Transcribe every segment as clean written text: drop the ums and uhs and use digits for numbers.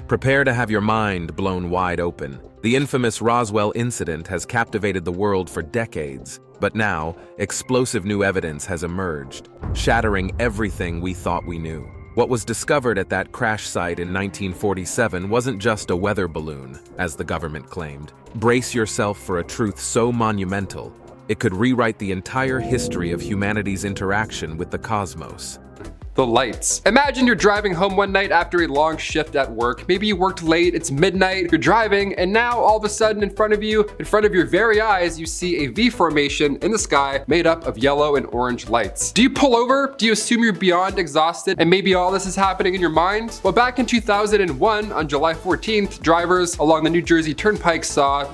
Prepare to have your mind blown wide open. The infamous Roswell incident has captivated the world for decades, but now, explosive new evidence has emerged, shattering everything we thought we knew. What was discovered at that crash site in 1947 wasn't just a weather balloon, as the government claimed. Brace yourself for a truth so monumental, it could rewrite the entire history of humanity's interaction with the cosmos. The lights. Imagine you're driving home one night after a long shift at work. Maybe you worked late, it's midnight, you're driving, and now all of a sudden in front of your very eyes, you see a V formation in the sky made up of yellow and orange lights. Do you pull over? Do you assume you're beyond exhausted and maybe all this is happening in your mind? Well, back in 2001, on July 14th, drivers along the New Jersey Turnpike saw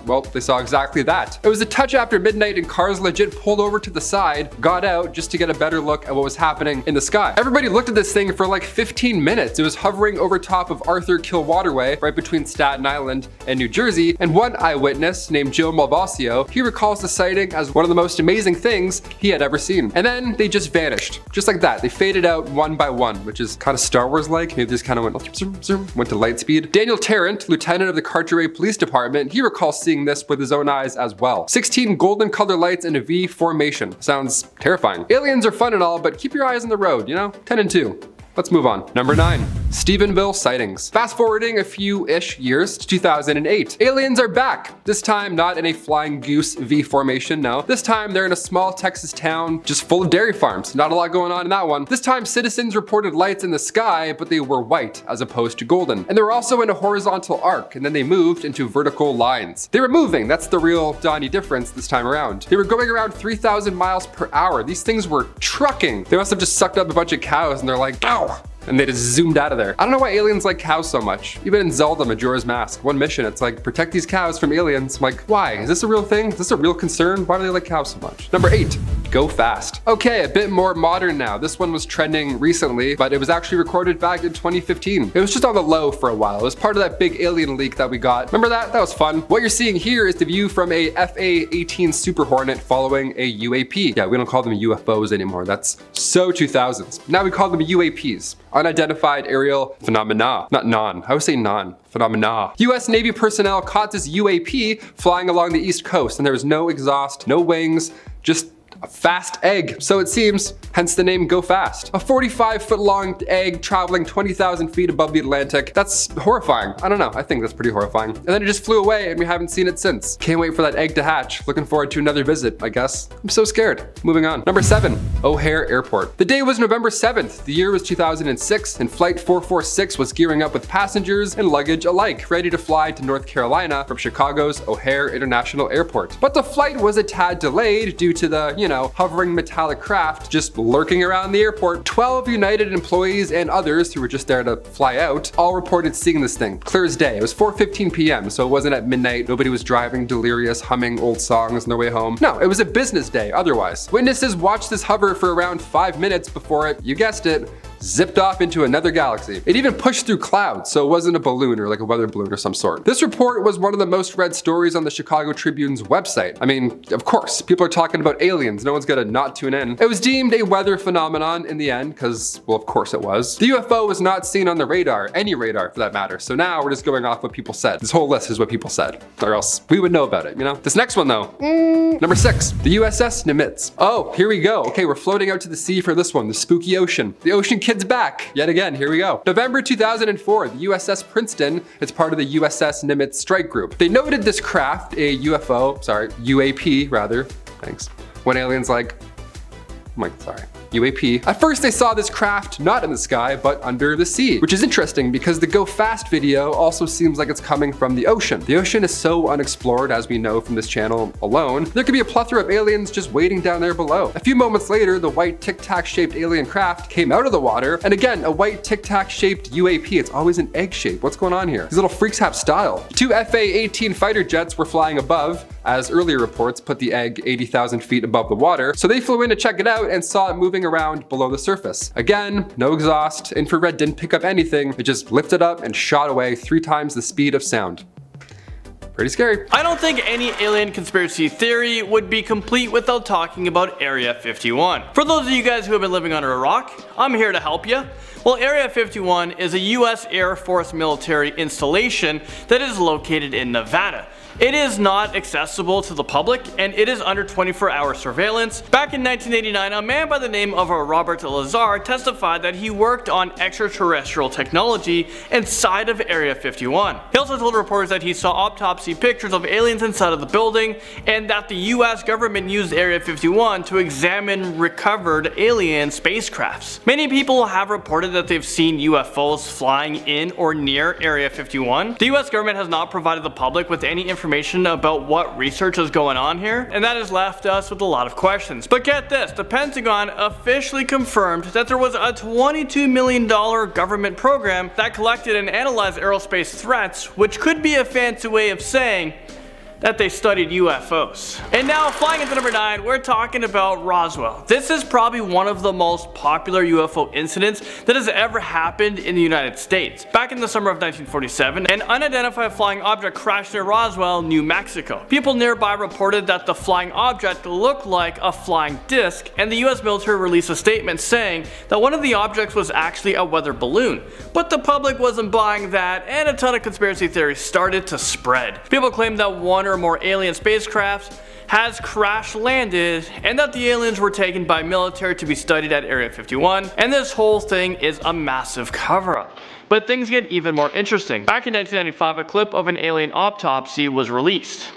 exactly that. It was a touch after midnight and cars legit pulled over to the side, got out just to get a better look at what was happening in the sky. Everybody looked at this thing for like 15 minutes. It was hovering over top of Arthur Kill Waterway, right between Staten Island and New Jersey, and one eyewitness named Joe Malvasio, he recalls the sighting as one of the most amazing things he had ever seen. And then they just vanished, just like that. They faded out one by one, which is kind of Star Wars-like. Maybe this kind of went zoom, zoom, went to light speed. Daniel Tarrant, lieutenant of the Carteret Police Department, he recalls seeing this with his own eyes as well. 16 golden color lights in a V formation. Sounds terrifying. Aliens are fun and all, but keep your eyes on the road, you know? 10 and 2. Let's move on. Number 9, Stephenville sightings. Fast forwarding a few-ish years to 2008. Aliens are back. This time not in a flying goose V formation, no. This time they're in a small Texas town just full of dairy farms. Not a lot going on in that one. This time citizens reported lights in the sky, but they were white as opposed to golden. And they were also in a horizontal arc, and then they moved into vertical lines. They were moving. That's the real Donnie difference this time around. They were going around 3,000 miles per hour. These things were trucking. They must have just sucked up a bunch of cows and they're like, ow! And they just zoomed out of there. I don't know why aliens like cows so much. Even in Zelda Majora's Mask, one mission, it's like, protect these cows from aliens. I'm like, why? Is this a real thing? Is this a real concern? Why do they like cows so much? Number 8, go fast. Okay, a bit more modern now. This one was trending recently, but it was actually recorded back in 2015. It was just on the low for a while. It was part of that big alien leak that we got. Remember that? That was fun. What you're seeing here is the view from a FA-18 Super Hornet following a UAP. Yeah, we don't call them UFOs anymore. That's so 2000s. Now we call them UAPs. Unidentified aerial phenomena. Not non. I would say non. Phenomena. US Navy personnel caught this UAP flying along the East Coast, and there was no exhaust, no wings, just a fast egg. So it seems, hence the name Go Fast. A 45-foot long egg traveling 20,000 feet above the Atlantic. That's horrifying. I don't know, I think that's pretty horrifying. And then it just flew away and we haven't seen it since. Can't wait for that egg to hatch. Looking forward to another visit, I guess. I'm so scared. Moving on. Number 7, O'Hare Airport. The day was November 7th. The year was 2006 and Flight 446 was gearing up with passengers and luggage alike, ready to fly to North Carolina from Chicago's O'Hare International Airport. But the flight was a tad delayed due to the, hovering metallic craft just lurking around the airport. 12 United employees and others who were just there to fly out all reported seeing this thing, clear as day. It was 4:15 p.m., so it wasn't at midnight. Nobody was driving delirious, humming old songs on their way home. No, it was a business day otherwise. Witnesses watched this hover for around 5 minutes before it, you guessed it, zipped off into another galaxy. It even pushed through clouds, so it wasn't a balloon or like a weather balloon or some sort. This report was one of the most read stories on the Chicago Tribune's website. I mean, of course, people are talking about aliens. No one's gonna not tune in. It was deemed a weather phenomenon in the end, because, well, of course it was. The UFO was not seen on the radar, any radar for that matter. So now we're just going off what people said. This whole list is what people said, or else we would know about it, you know? This next one though, number 6, the USS Nimitz. Oh, here we go. Okay, we're floating out to the sea for this one, the spooky ocean. The ocean kid's back. Yet again, here we go. November 2004, the USS Princeton is part of the USS Nimitz strike group. They noted this craft, a UAP rather, thanks. When aliens like, UAP. At first they saw this craft not in the sky, but under the sea, which is interesting because the Go Fast video also seems like it's coming from the ocean. The ocean is so unexplored, as we know from this channel alone. There could be a plethora of aliens just waiting down there below. A few moments later, the white tic-tac shaped alien craft came out of the water, and again, a white tic-tac shaped UAP. It's always an egg shape. What's going on here? These little freaks have style. 2 FA-18 fighter jets were flying above, as earlier reports put the egg 80,000 feet above the water, so they flew in to check it out and saw it moving around below the surface. Again, no exhaust, infrared didn't pick up anything, it just lifted up and shot away 3 times the speed of sound. Pretty scary. I don't think any alien conspiracy theory would be complete without talking about Area 51. For those of you guys who have been living under a rock, I'm here to help you. Well, Area 51 is a US Air Force military installation that is located in Nevada. It is not accessible to the public, and it is under 24-hour surveillance. Back in 1989, a man by the name of Robert Lazar testified that he worked on extraterrestrial technology inside of Area 51. He also told reporters that he saw autopsy pictures of aliens inside of the building, and that the US government used Area 51 to examine recovered alien spacecrafts. Many people have reported that they've seen UFOs flying in or near Area 51. The US government has not provided the public with any information about what research is going on here, and that has left us with a lot of questions. But get this, the Pentagon officially confirmed that there was a $22 million government program that collected and analyzed aerospace threats, which could be a fancy way of saying that they studied UFOs. And now, flying into number 9, we're talking about Roswell. This is probably one of the most popular UFO incidents that has ever happened in the United States. Back in the summer of 1947, an unidentified flying object crashed near Roswell, New Mexico. People nearby reported that the flying object looked like a flying disc, and the US military released a statement saying that one of the objects was actually a weather balloon. But the public wasn't buying that, and a ton of conspiracy theories started to spread. People claimed that one or more alien spacecrafts has crash landed, and that the aliens were taken by military to be studied at Area 51, and this whole thing is a massive cover-up. But things get even more interesting. Back in 1995, a clip of an alien autopsy was released.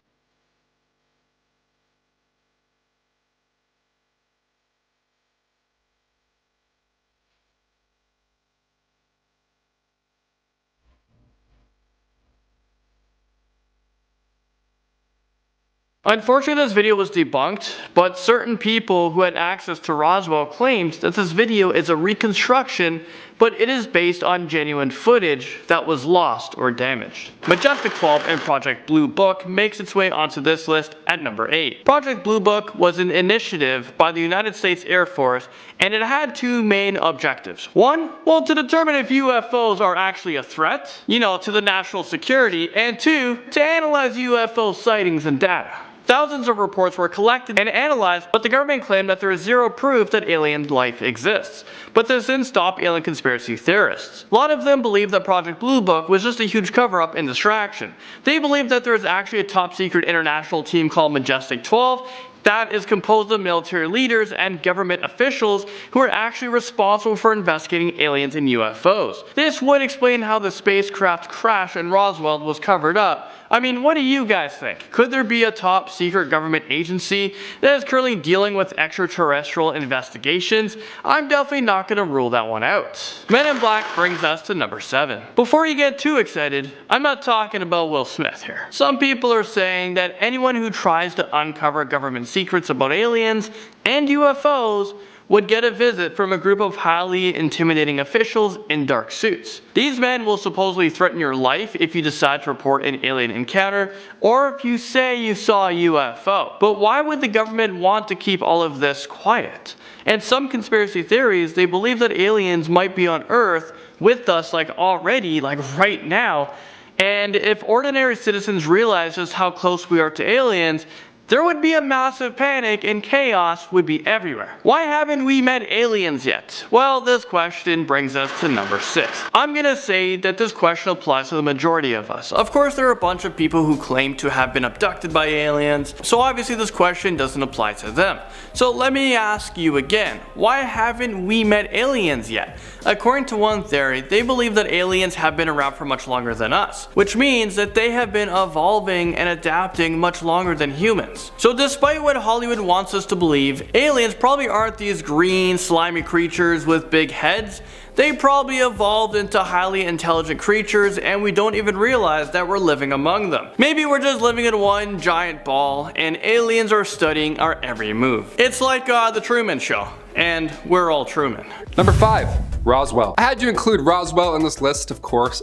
Unfortunately, this video was debunked, but certain people who had access to Roswell claimed that this video is a reconstruction, but it is based on genuine footage that was lost or damaged. Majestic 12 and Project Blue Book makes its way onto this list at number 8. Project Blue Book was an initiative by the United States Air Force, and it had two main objectives. One, well, to determine if UFOs are actually a threat, to the national security, and two, to analyze UFO sightings and data. Thousands of reports were collected and analyzed, but the government claimed that there is zero proof that alien life exists. But this didn't stop alien conspiracy theorists. A lot of them believe that Project Blue Book was just a huge cover-up and distraction. They believe that there is actually a top-secret international team called Majestic 12 that is composed of military leaders and government officials who are actually responsible for investigating aliens and UFOs. This would explain how the spacecraft crash in Roswell was covered up. I mean, what do you guys think? Could there be a top secret government agency that is currently dealing with extraterrestrial investigations? I'm definitely not going to rule that one out. Men in Black brings us to number 7. Before you get too excited, I'm not talking about Will Smith here. Some people are saying that anyone who tries to uncover government secrets about aliens and UFOs would get a visit from a group of highly intimidating officials in dark suits. These men will supposedly threaten your life if you decide to report an alien encounter, or if you say you saw a UFO. But why would the government want to keep all of this quiet? And some conspiracy theories, they believe that aliens might be on Earth with us already, right now. And if ordinary citizens realize just how close we are to aliens, there would be a massive panic and chaos would be everywhere. Why haven't we met aliens yet? Well, this question brings us to number 6. I'm gonna say that this question applies to the majority of us. Of course, there are a bunch of people who claim to have been abducted by aliens, so obviously this question doesn't apply to them. So let me ask you again, why haven't we met aliens yet? According to one theory, they believe that aliens have been around for much longer than us, which means that they have been evolving and adapting much longer than humans. So despite what Hollywood wants us to believe, aliens probably aren't these green, slimy creatures with big heads. They probably evolved into highly intelligent creatures, and we don't even realize that we're living among them. Maybe we're just living in one giant ball, and aliens are studying our every move. It's like the Truman Show, and we're all Truman. Number 5, Roswell. I had to include Roswell in this list, of course.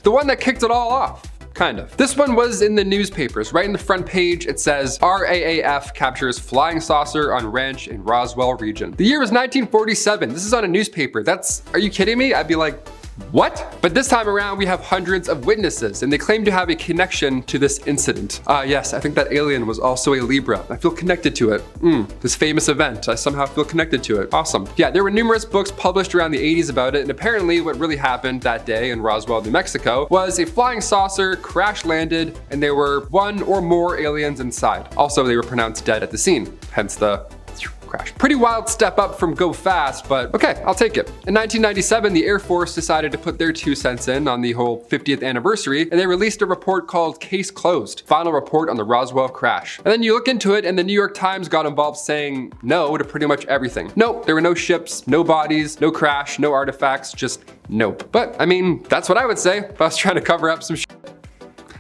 The one that kicked it all off. Kind of. This one was in the newspapers. Right in the front page, it says, RAAF captures flying saucer on ranch in Roswell region. The year was 1947. This is on a newspaper. Are you kidding me? I'd be like, What? But this time around, we have hundreds of witnesses, and they claim to have a connection to this incident. Yes, I think that alien was also a Libra. I feel connected to it. This famous event, I somehow feel connected to it. Awesome. Yeah, there were numerous books published around the 80s about it, and apparently what really happened that day in Roswell, New Mexico, was a flying saucer crash landed, and there were one or more aliens inside. Also, they were pronounced dead at the scene, hence the crash. Pretty wild step up from go fast, but okay, I'll take it. In 1997, the Air Force decided to put their 2 cents in on the whole 50th anniversary, and they released a report called Case Closed, Final Report on the Roswell Crash. And then you look into it, and the New York Times got involved saying no to pretty much everything. Nope, there were no ships, no bodies, no crash, no artifacts, just nope. But I mean, that's what I would say if I was trying to cover up some shit.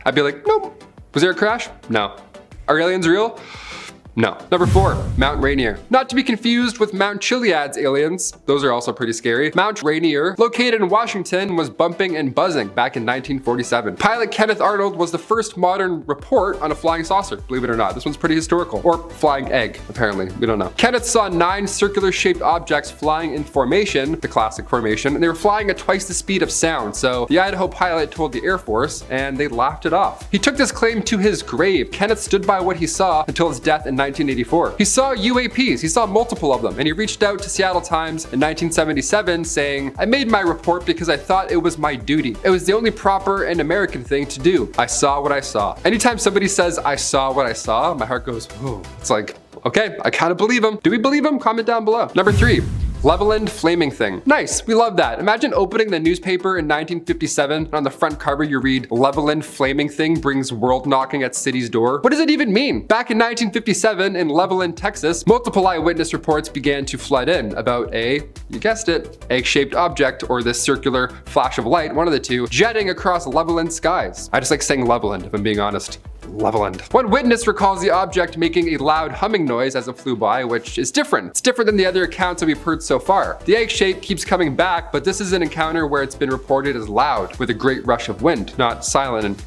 I'd be like, nope. Was there a crash? No. Are aliens real? No. Number 4, Mount Rainier. Not to be confused with Mount Chiliad's aliens. Those are also pretty scary. Mount Rainier, located in Washington, was bumping and buzzing back in 1947. Pilot Kenneth Arnold was the first modern report on a flying saucer, believe it or not. This one's pretty historical. Or flying egg, apparently. We don't know. Kenneth saw 9 circular-shaped objects flying in formation, the classic formation, and they were flying at twice the speed of sound. So the Idaho pilot told the Air Force, and they laughed it off. He took this claim to his grave. Kenneth stood by what he saw until his death in 1984. He saw UAPs, he saw multiple of them, and he reached out to Seattle Times in 1977 saying, "I made my report because I thought it was my duty. It was the only proper and American thing to do. I saw what I saw." Anytime somebody says, "I saw what I saw," my heart goes, whoa. It's like, okay, I kind of believe him. Do we believe him? Comment down below. Number 3. Leveland flaming thing. Nice, we love that. Imagine opening the newspaper in 1957 and on the front cover you read, "Leveland flaming thing brings world knocking at city's door." What does it even mean? Back in 1957 in Leveland, Texas, multiple eyewitness reports began to flood in about a, you guessed it, egg-shaped object or this circular flash of light, one of the two, jetting across Leveland skies. I just like saying Leveland, if I'm being honest. Leveland. One witness recalls the object making a loud humming noise as it flew by, which is different. It's different than the other accounts that we've heard so far. The egg shape keeps coming back, but this is an encounter where it's been reported as loud, with a great rush of wind, not silent and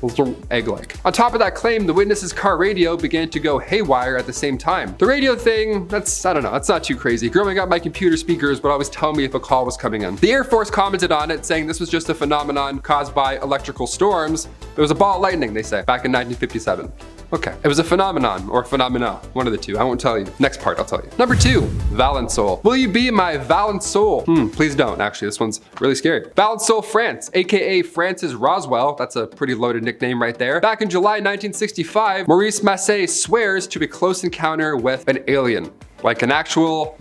egg-like. On top of that claim, the witness's car radio began to go haywire at the same time. The radio thing, I don't know, that's not too crazy. Growing up, my computer speakers would always tell me if a call was coming in. The Air Force commented on it, saying this was just a phenomenon caused by electrical storms. It was a ball of lightning, they say, back in 1957. Okay, it was a phenomenon or phenomena, one of the two. I won't tell you. Next part, I'll tell you. Number 2, Valençol. Will you be my Valençol? Please don't. Actually, this one's really scary. Valençol, France, aka France's Roswell. That's a pretty loaded nickname right there. Back in July 1965, Maurice Massé swears to a close encounter with an alien. Like an actual,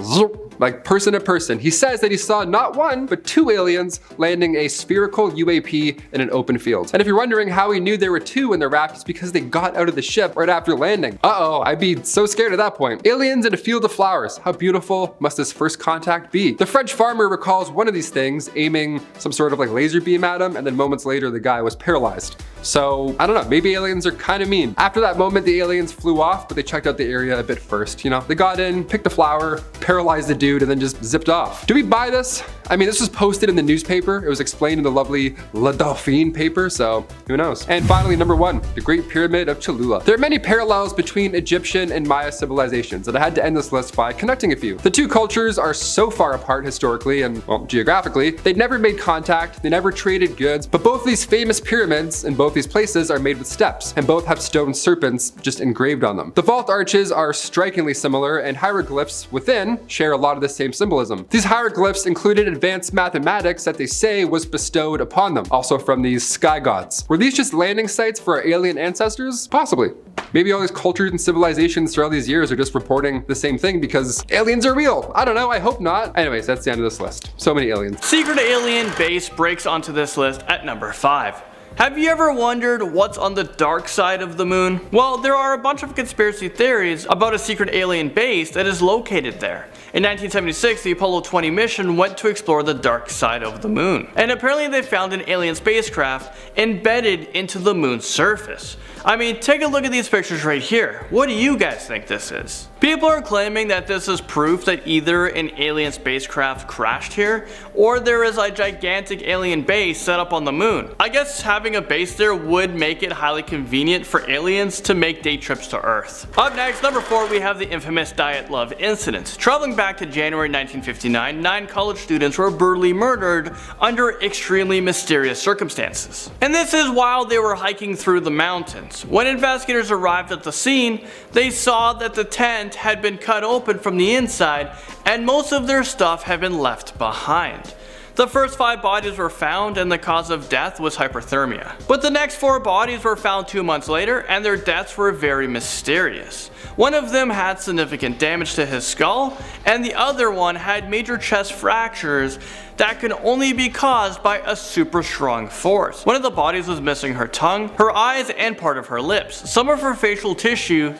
like person to person. He says that he saw not 1, but 2 aliens landing a spherical UAP in an open field. And if you're wondering how he knew there were 2 in the raft, it's because they got out of the ship right after landing. Uh-oh, I'd be so scared at that point. Aliens in a field of flowers. How beautiful must this first contact be? The French farmer recalls one of these things aiming some sort of like laser beam at him, and then moments later the guy was paralyzed. So, I don't know, maybe aliens are kind of mean. After that moment, the aliens flew off, but they checked out the area a bit first, you know? They got in, picked a flower, paralyzed the dude, and then just zipped off. Do we buy this? I mean, this was posted in the newspaper. It was explained in the lovely La Dauphine paper, so who knows? And finally, number 1, the Great Pyramid of Cholula. There are many parallels between Egyptian and Maya civilizations, and I had to end this list by connecting a few. The 2 cultures are so far apart historically and, well, geographically. They'd never made contact, they never traded goods, but both these famous pyramids in both these places are made with steps, and both have stone serpents just engraved on them. The vault arches are strikingly similar, and hieroglyphs within share a lot of the same symbolism. These hieroglyphs included advanced mathematics that they say was bestowed upon them, also from these sky gods. Were these just landing sites for our alien ancestors? Possibly. Maybe all these cultures and civilizations throughout these years are just reporting the same thing because aliens are real. I don't know, I hope not. Anyways, that's the end of this list. So many aliens. Secret alien base breaks onto this list at number 5. Have you ever wondered what's on the dark side of the moon? Well, there are a bunch of conspiracy theories about a secret alien base that is located there. In 1976, the Apollo 20 mission went to explore the dark side of the moon. And apparently they found an alien spacecraft embedded into the moon's surface. I mean, take a look at these pictures right here. What do you guys think this is? People are claiming that this is proof that either an alien spacecraft crashed here, or there is a gigantic alien base set up on the moon. I guess having a base there would make it highly convenient for aliens to make day trips to Earth. Up next, number 4, we have the infamous Dyatlov incident. Traveling back to January 1959, 9 college students were brutally murdered under extremely mysterious circumstances. And this is while they were hiking through the mountains. When investigators arrived at the scene, they saw that the tent had been cut open from the inside and most of their stuff had been left behind. The first 5 bodies were found and the cause of death was hypothermia. But the next 4 bodies were found 2 months later and their deaths were very mysterious. One of them had significant damage to his skull and the other one had major chest fractures that can only be caused by a super strong force. One of the bodies was missing her tongue, her eyes, and part of her lips. Some of her facial tissue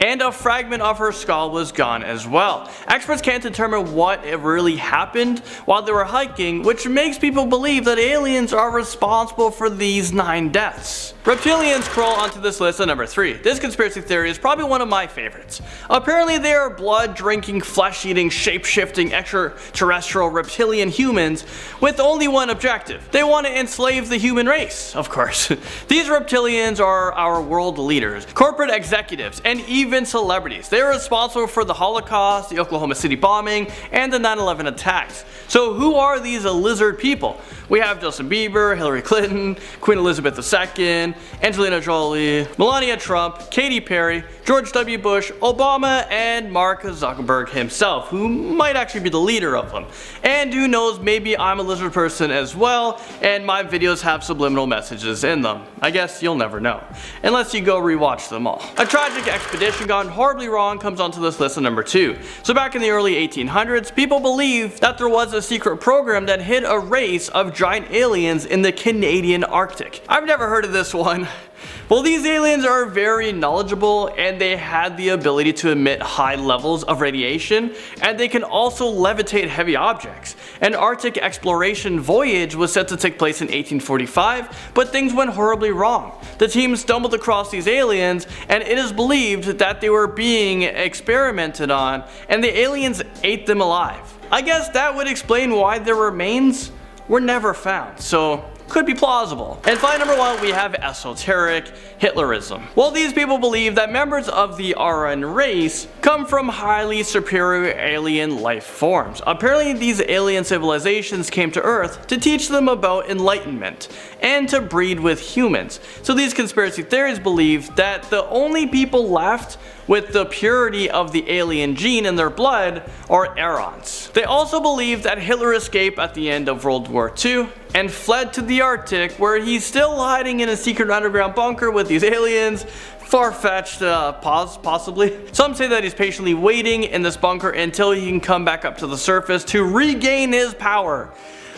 and a fragment of her skull was gone as well. Experts can't determine what really happened while they were hiking, which makes people believe that aliens are responsible for these 9 deaths. Reptilians crawl onto this list at number 3. This conspiracy theory is probably one of my favorites. Apparently they are blood-drinking, flesh-eating, shape-shifting, extraterrestrial reptilian humans with only one objective. They want to enslave the human race, of course. These reptilians are our world leaders, corporate executives, and even celebrities. They are responsible for the Holocaust, the Oklahoma City bombing, and the 9/11 attacks. So who are these lizard people? We have Justin Bieber, Hillary Clinton, Queen Elizabeth II, Angelina Jolie, Melania Trump, Katy Perry, George W. Bush, Obama, and Mark Zuckerberg himself, who might actually be the leader of them. And who knows, maybe I'm a lizard person as well, and my videos have subliminal messages in them. I guess you'll never know, unless you go rewatch them all. A tragic expedition gone horribly wrong comes onto this list at number 2. So back in the early 1800s, people believed that there was a secret program that hid a race of giant aliens in the Canadian Arctic. I've never heard of this one. Well, these aliens are very knowledgeable and they had the ability to emit high levels of radiation, and they can also levitate heavy objects. An Arctic exploration voyage was set to take place in 1845, but things went horribly wrong. The team stumbled across these aliens and it is believed that they were being experimented on and the aliens ate them alive. I guess that would explain why their remains were never found, so could be plausible. And finally, number 1, we have esoteric Hitlerism. Well, these people believe that members of the Aryan race come from highly superior alien life forms. Apparently, these alien civilizations came to Earth to teach them about enlightenment and to breed with humans. So these conspiracy theories believe that the only people left with the purity of the alien gene in their blood are Aryans. They also believe that Hitler escaped at the end of World War II and fled to the Arctic, where he's still hiding in a secret underground bunker with these aliens. Far-fetched, possibly. Some say that he's patiently waiting in this bunker until he can come back up to the surface to regain his power.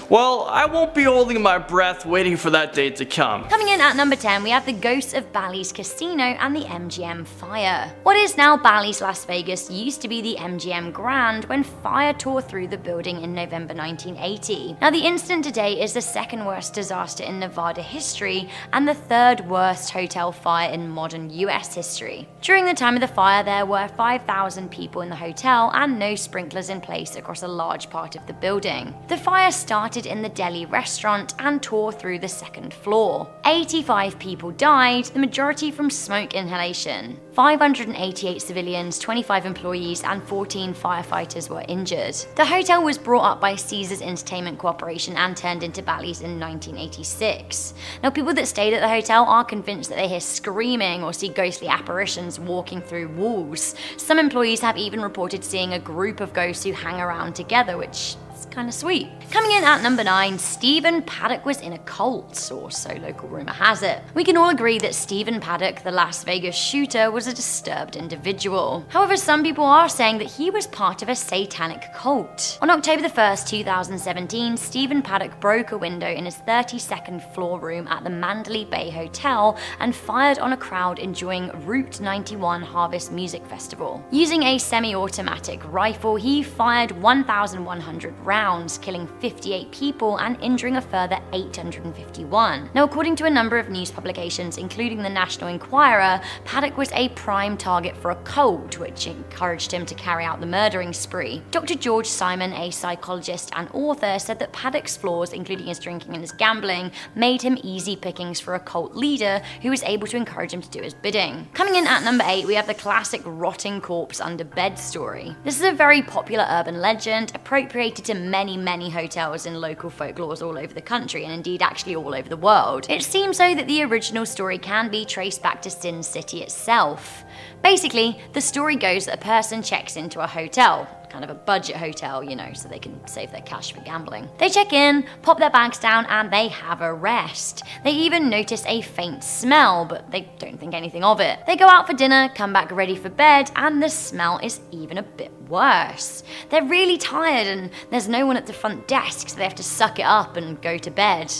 Well, I won't be holding my breath waiting for that day to come. Coming in at number 10, we have the ghosts of Bally's Casino and the MGM fire. What is now Bally's Las Vegas used to be the MGM Grand when fire tore through the building in November 1980. Now, the incident today is the 2nd worst disaster in Nevada history and the 3rd worst hotel fire in modern US history. During the time of the fire, there were 5,000 people in the hotel and no sprinklers in place across a large part of the building. The fire started in the deli restaurant and tore through the 2nd floor. 85 people died, the majority from smoke inhalation. 588 civilians, 25 employees, and 14 firefighters were injured. The hotel was brought up by Caesars Entertainment Corporation and turned into Bally's in 1986. Now, people that stayed at the hotel are convinced that they hear screaming or see ghostly apparitions walking through walls. Some employees have even reported seeing a group of ghosts who hang around together, which is kind of sweet. Coming in at number 9, Stephen Paddock was in a cult, or so local rumor has it. We can all agree that Stephen Paddock, the Las Vegas shooter, was a disturbed individual. However, some people are saying that he was part of a satanic cult. On October the 1st, 2017, Stephen Paddock broke a window in his 32nd floor room at the Mandalay Bay Hotel and fired on a crowd enjoying Route 91 Harvest Music Festival. Using a semi-automatic rifle, he fired 1,100 rounds rounds, killing 58 people and injuring a further 851. Now, according to a number of news publications, including the National Enquirer, Paddock was a prime target for a cult, which encouraged him to carry out the murdering spree. Dr. George Simon, a psychologist and author, said that Paddock's flaws, including his drinking and his gambling, made him easy pickings for a cult leader who was able to encourage him to do his bidding. Coming in at number 8, we have the classic rotting corpse under bed story. This is a very popular urban legend, appropriated to many hotels and local folklores all over the country, and indeed actually all over the world. It seems though that the original story can be traced back to Sin City itself. Basically, the story goes that a person checks into a hotel, kind of a budget hotel, you know, so they can save their cash for gambling. They check in, pop their bags down, and they have a rest. They even notice a faint smell, but they don't think anything of it. They go out for dinner, come back ready for bed, and the smell is even a bit worse. They're really tired and there's no one at the front desk, so they have to suck it up and go to bed.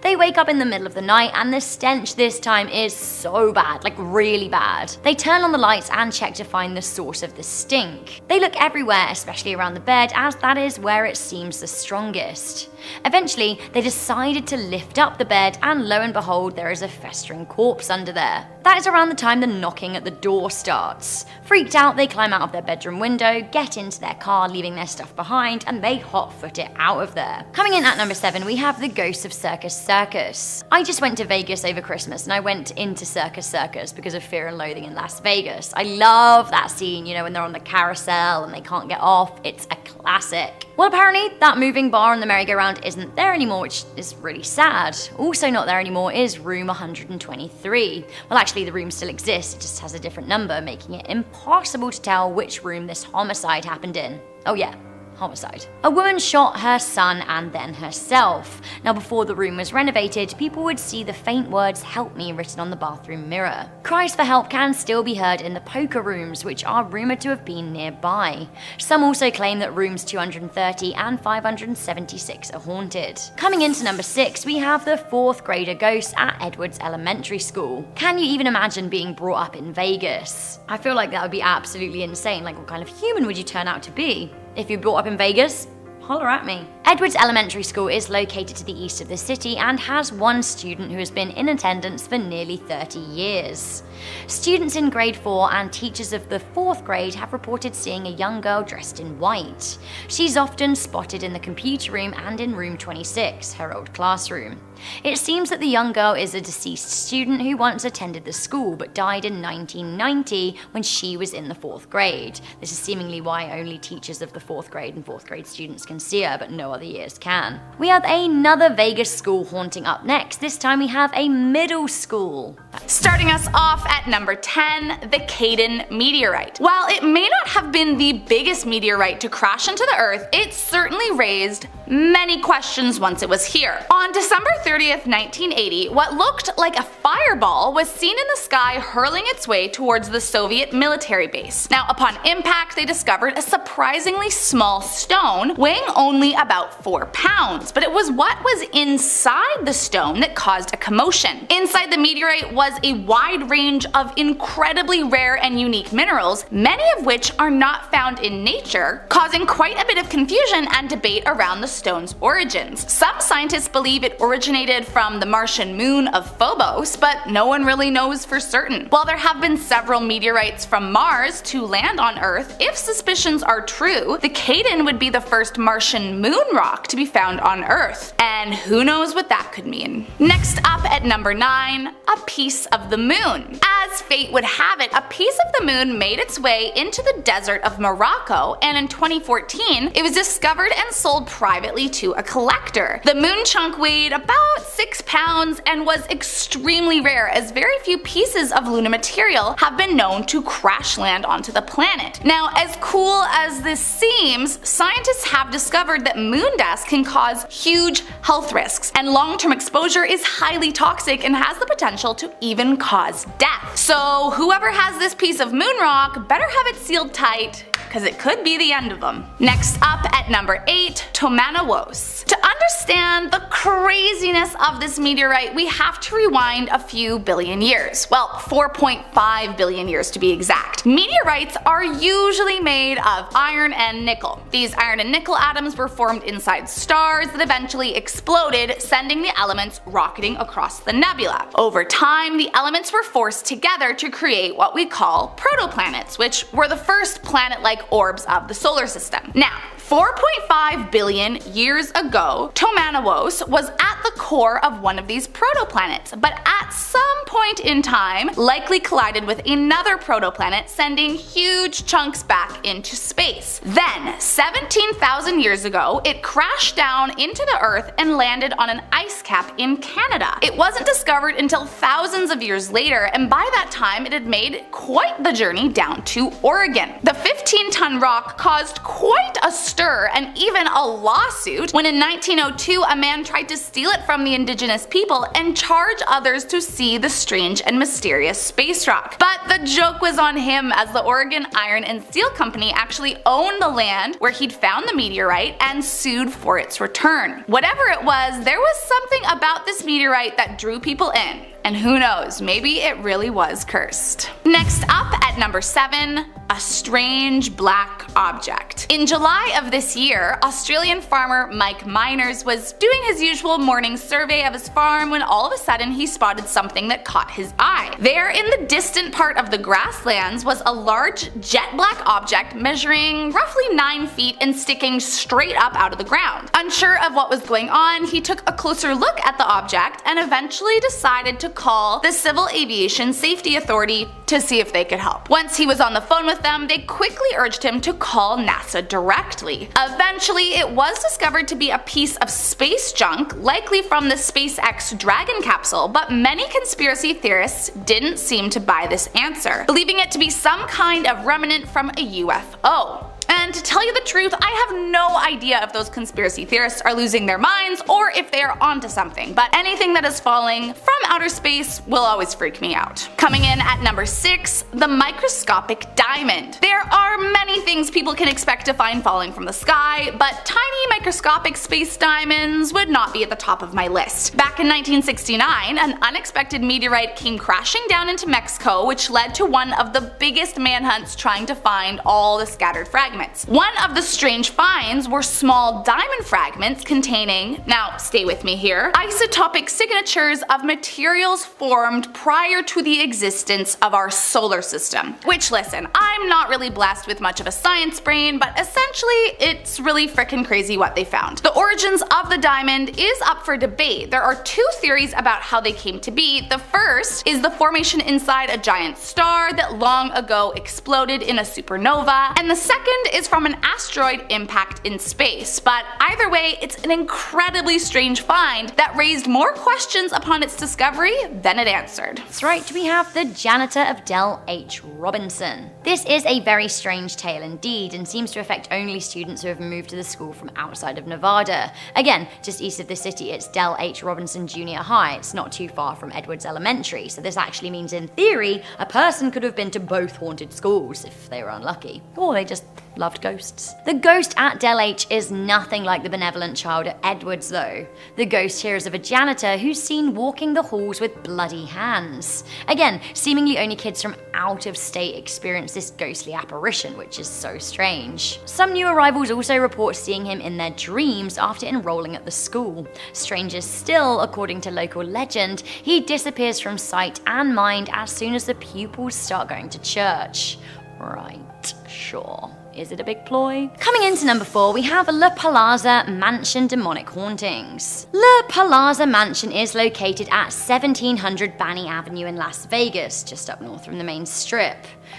They wake up in the middle of the night and the stench this time is so bad, like really bad. They turn on the lights and check to find the source of the stink. They look everywhere, especially around the bed, as that is where it seems the strongest. Eventually, they decided to lift up the bed, and lo and behold, there is a festering corpse under there. That is around the time the knocking at the door starts. Freaked out, they climb out of their bedroom window, get into their car, leaving their stuff behind, and they hot-foot it out of there. Coming in at number 7, we have the ghosts of Circus Circus. I just went to Vegas over Christmas, and I went into Circus Circus because of Fear and Loathing in Las Vegas. I love that scene, you know, when they're on the carousel and they can't get off. It's a classic. Well, apparently, that moving bar on the merry-go-round isn't there anymore, which is really sad. Also not there anymore is room 123. Well, actually, the room still exists, it just has a different number, making it impossible to tell which room this homicide happened in. Oh yeah, homicide. A woman shot her son and then herself. Now, before the room was renovated, people would see the faint words "help me" written on the bathroom mirror. Cries for help can still be heard in the poker rooms, which are rumored to have been nearby. Some also claim that rooms 230 and 576 are haunted. Coming into number 6, we have the 4th grader ghost at Edwards Elementary School. Can you even imagine being brought up in Vegas? I feel like that would be absolutely insane. Like, what kind of human would you turn out to be? If you're brought up in Vegas, holler at me. Edwards Elementary School is located to the east of the city and has one student who has been in attendance for nearly 30 years. Students in grade 4 and teachers of the 4th grade have reported seeing a young girl dressed in white. She's often spotted in the computer room and in room 26, her old classroom. It seems that the young girl is a deceased student who once attended the school but died in 1990 when she was in the 4th grade. This is seemingly why only teachers of the 4th grade and 4th grade students can see her, but no other years can. We have another Vegas school haunting up next. This time we have a middle school. Starting us off at number 10, the Caden meteorite. While it may not have been the biggest meteorite to crash into the Earth, it certainly raised many questions once it was here. On December 30th, 1980, what looked like a fireball was seen in the sky hurling its way towards the Soviet military base. Now, upon impact, they discovered a surprisingly small stone weighing only about 4 pounds, but it was what was inside the stone that caused a commotion. Inside the meteorite was a wide range of incredibly rare and unique minerals, many of which are not found in nature, causing quite a bit of confusion and debate around the stone's origins. Some scientists believe it originated from the Martian moon of Phobos, but no one really knows for certain. While there have been several meteorites from Mars to land on Earth, if suspicions are true, the Caden would be the first Martian moon rock to be found on Earth. And who knows what that could mean. Next up at number 9, a piece of the moon. As fate would have it, a piece of the moon made its way into the desert of Morocco, and in 2014, it was discovered and sold privately to a collector. The moon chunk weighed about 6 pounds and was extremely rare, as very few pieces of lunar material have been known to crash land onto the planet. Now, as cool as this seems, scientists have discovered that moon dust can cause huge health risks, and long-term exposure is highly toxic and has the potential to even cause death. So whoever has this piece of moon rock better have it sealed tight, because it could be the end of them. Next up at number 8, Tomanawos. To understand the craziness of this meteorite, we have to rewind a few billion years. Well, 4.5 billion years to be exact. Meteorites are usually made of iron and nickel. These iron and nickel atoms were formed inside stars that eventually exploded, sending the elements rocketing across the nebula. Over time, the elements were forced together to create what we call protoplanets, which were the first planet-like orbs of the solar system. Now, 4.5 billion years ago, Tomanaos was at the core of one of these protoplanets, but at some point in time likely collided with another protoplanet, sending huge chunks back into space. Then, 17,000 years ago, it crashed down into the Earth and landed on an ice cap in Canada. It wasn't discovered until thousands of years later, and by that time it had made quite the journey down to Oregon. The 15-ton rock caused quite a stir and even a lawsuit when in 1902 a man tried to steal it from the indigenous people and charge others to see the strange and mysterious space rock. But the joke was on him, as the Oregon Iron and Steel Company actually owned the land where he'd found the meteorite and sued for its return. Whatever it was, there was something about this meteorite that drew people in. And who knows, maybe it really was cursed. Next up at number 7, a strange black object. In July of this year, Australian farmer Mike Miners was doing his usual morning survey of his farm when all of a sudden he spotted something that caught his eye. There in the distant part of the grasslands was a large jet black object measuring roughly 9 feet and sticking straight up out of the ground. Unsure of what was going on, he took a closer look at the object and eventually decided to call the Civil Aviation Safety Authority to see if they could help. Once he was on the phone with them, they quickly urged him to call NASA directly. Eventually, it was discovered to be a piece of space junk, likely from the SpaceX Dragon capsule, but many conspiracy theorists didn't seem to buy this answer, believing it to be some kind of remnant from a UFO. And to tell you the truth, I have no idea if those conspiracy theorists are losing their minds or if they are onto something, but anything that is falling from outer space will always freak me out. Coming in at number 6, the microscopic diamond. There are many things people can expect to find falling from the sky, but tiny microscopic space diamonds would not be at the top of my list. Back in 1969, an unexpected meteorite came crashing down into Mexico, which led to one of the biggest manhunts trying to find all the scattered fragments. One of the strange finds were small diamond fragments containing, now stay with me here, isotopic signatures of materials formed prior to the existence of our solar system. Which, listen, I'm not really blessed with much of a science brain, but essentially it's really frickin' crazy what they found. The origins of the diamond is up for debate. There are 2 theories about how they came to be. The first is the formation inside a giant star that long ago exploded in a supernova, and the second is from an asteroid impact in space. But either way, it's an incredibly strange find that raised more questions upon its discovery than it answered. That's right, we have the janitor of Del H. Robinson. This is a very strange tale indeed, and seems to affect only students who have moved to the school from outside of Nevada. Again, just east of the city, it's Del H. Robinson Junior High. It's not too far from Edwards Elementary, so this actually means in theory, a person could have been to both haunted schools if they were unlucky. Or they just loved ghosts. The ghost at Del H is nothing like the benevolent child at Edwards though. The ghost here is of a janitor who's seen walking the halls with bloody hands. Again, seemingly only kids from out of state experience this ghostly apparition, which is so strange. Some new arrivals also report seeing him in their dreams after enrolling at the school. Stranger still, according to local legend, he disappears from sight and mind as soon as the pupils start going to church. Right, sure. Is it a big ploy? Coming into number 4, we have La Palazza Mansion Demonic Hauntings. La Palazza Mansion is located at 1700 Banny Avenue in Las Vegas, just up north from the main strip.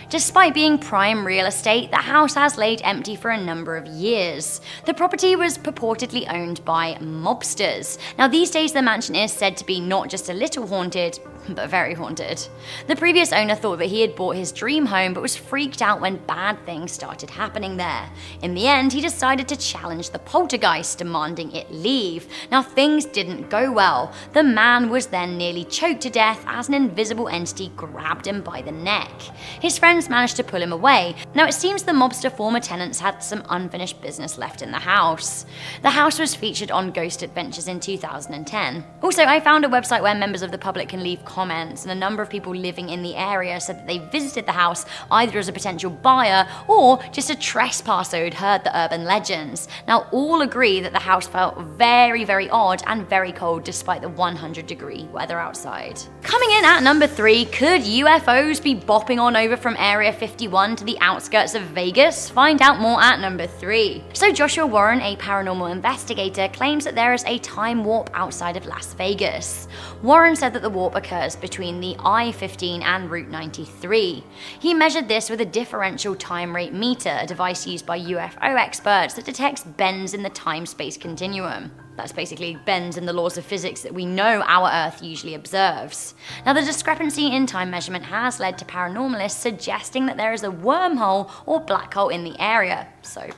Despite being prime real estate, the house has laid empty for a number of years. The property was purportedly owned by mobsters. Now these days the mansion is said to be not just a little haunted, but very haunted. The previous owner thought that he had bought his dream home but was freaked out when bad things started happening. happening there. In the end, he decided to challenge the poltergeist, demanding it leave. Now, things didn't go well. The man was then nearly choked to death as an invisible entity grabbed him by the neck. His friends managed to pull him away. Now, it seems the mobster former tenants had some unfinished business left in the house. The house was featured on Ghost Adventures in 2010. Also, I found a website where members of the public can leave comments, and a number of people living in the area said that they visited the house either as a potential buyer or just a trespasser who'd heard the urban legends. Now, all agree that the house felt very, very odd and very cold despite the 100-degree weather outside. Coming in at number 3, could UFOs be bopping on over from Area 51 to the outskirts of Vegas? Find out more at number 3. So Joshua Warren, a paranormal investigator, claims that there is a time warp outside of Las Vegas. Warren said that the warp occurs between the I-15 and Route 93. He measured this with a differential time rate meter, a device used by UFO experts that detects bends in the time-space continuum. That's basically bends in the laws of physics that we know our Earth usually observes. Now, the discrepancy in time measurement has led to paranormalists suggesting that there is a wormhole or black hole in the area, so,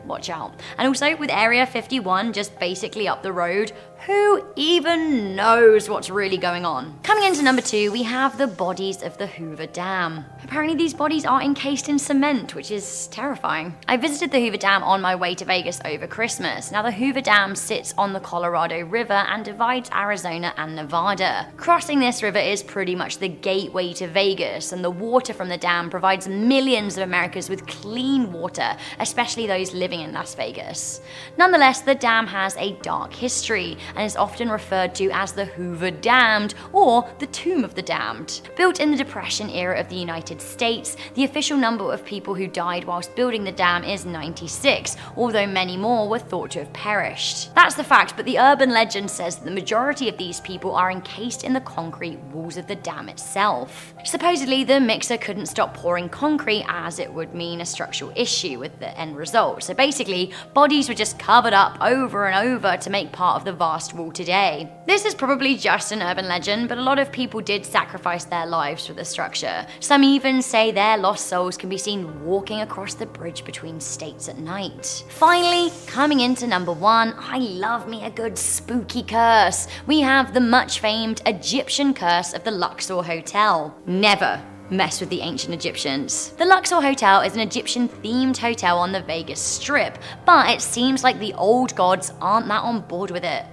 watch out. And also, with Area 51 just basically up the road, who even knows what's really going on? Coming into number 2, we have the bodies of the Hoover Dam. Apparently these bodies are encased in cement, which is terrifying. I visited the Hoover Dam on my way to Vegas over Christmas. Now, the Hoover Dam sits on the Colorado River and divides Arizona and Nevada. Crossing this river is pretty much the gateway to Vegas, and the water from the dam provides millions of Americans with clean water, especially those living in Las Vegas. Nonetheless, the dam has a dark history and is often referred to as the Hoover Damned or the Tomb of the Damned. Built in the Depression era of the United States, the official number of people who died whilst building the dam is 96, although many more were thought to have perished. That's the fact, but the urban legend says that the majority of these people are encased in the concrete walls of the dam itself. Supposedly, the mixer couldn't stop pouring concrete as it would mean a structural issue with the end result. So basically, bodies were just covered up over and over to make part of the vast wall today. This is probably just an urban legend, but a lot of people did sacrifice their lives for the structure. Some even say their lost souls can be seen walking across the bridge between states at night. Finally, coming into number 1, I love me a good spooky curse. We have the much famed Egyptian curse of the Luxor Hotel. Never mess with the ancient Egyptians. The Luxor Hotel is an Egyptian-themed hotel on the Vegas Strip, but it seems like the old gods aren't that on board with it.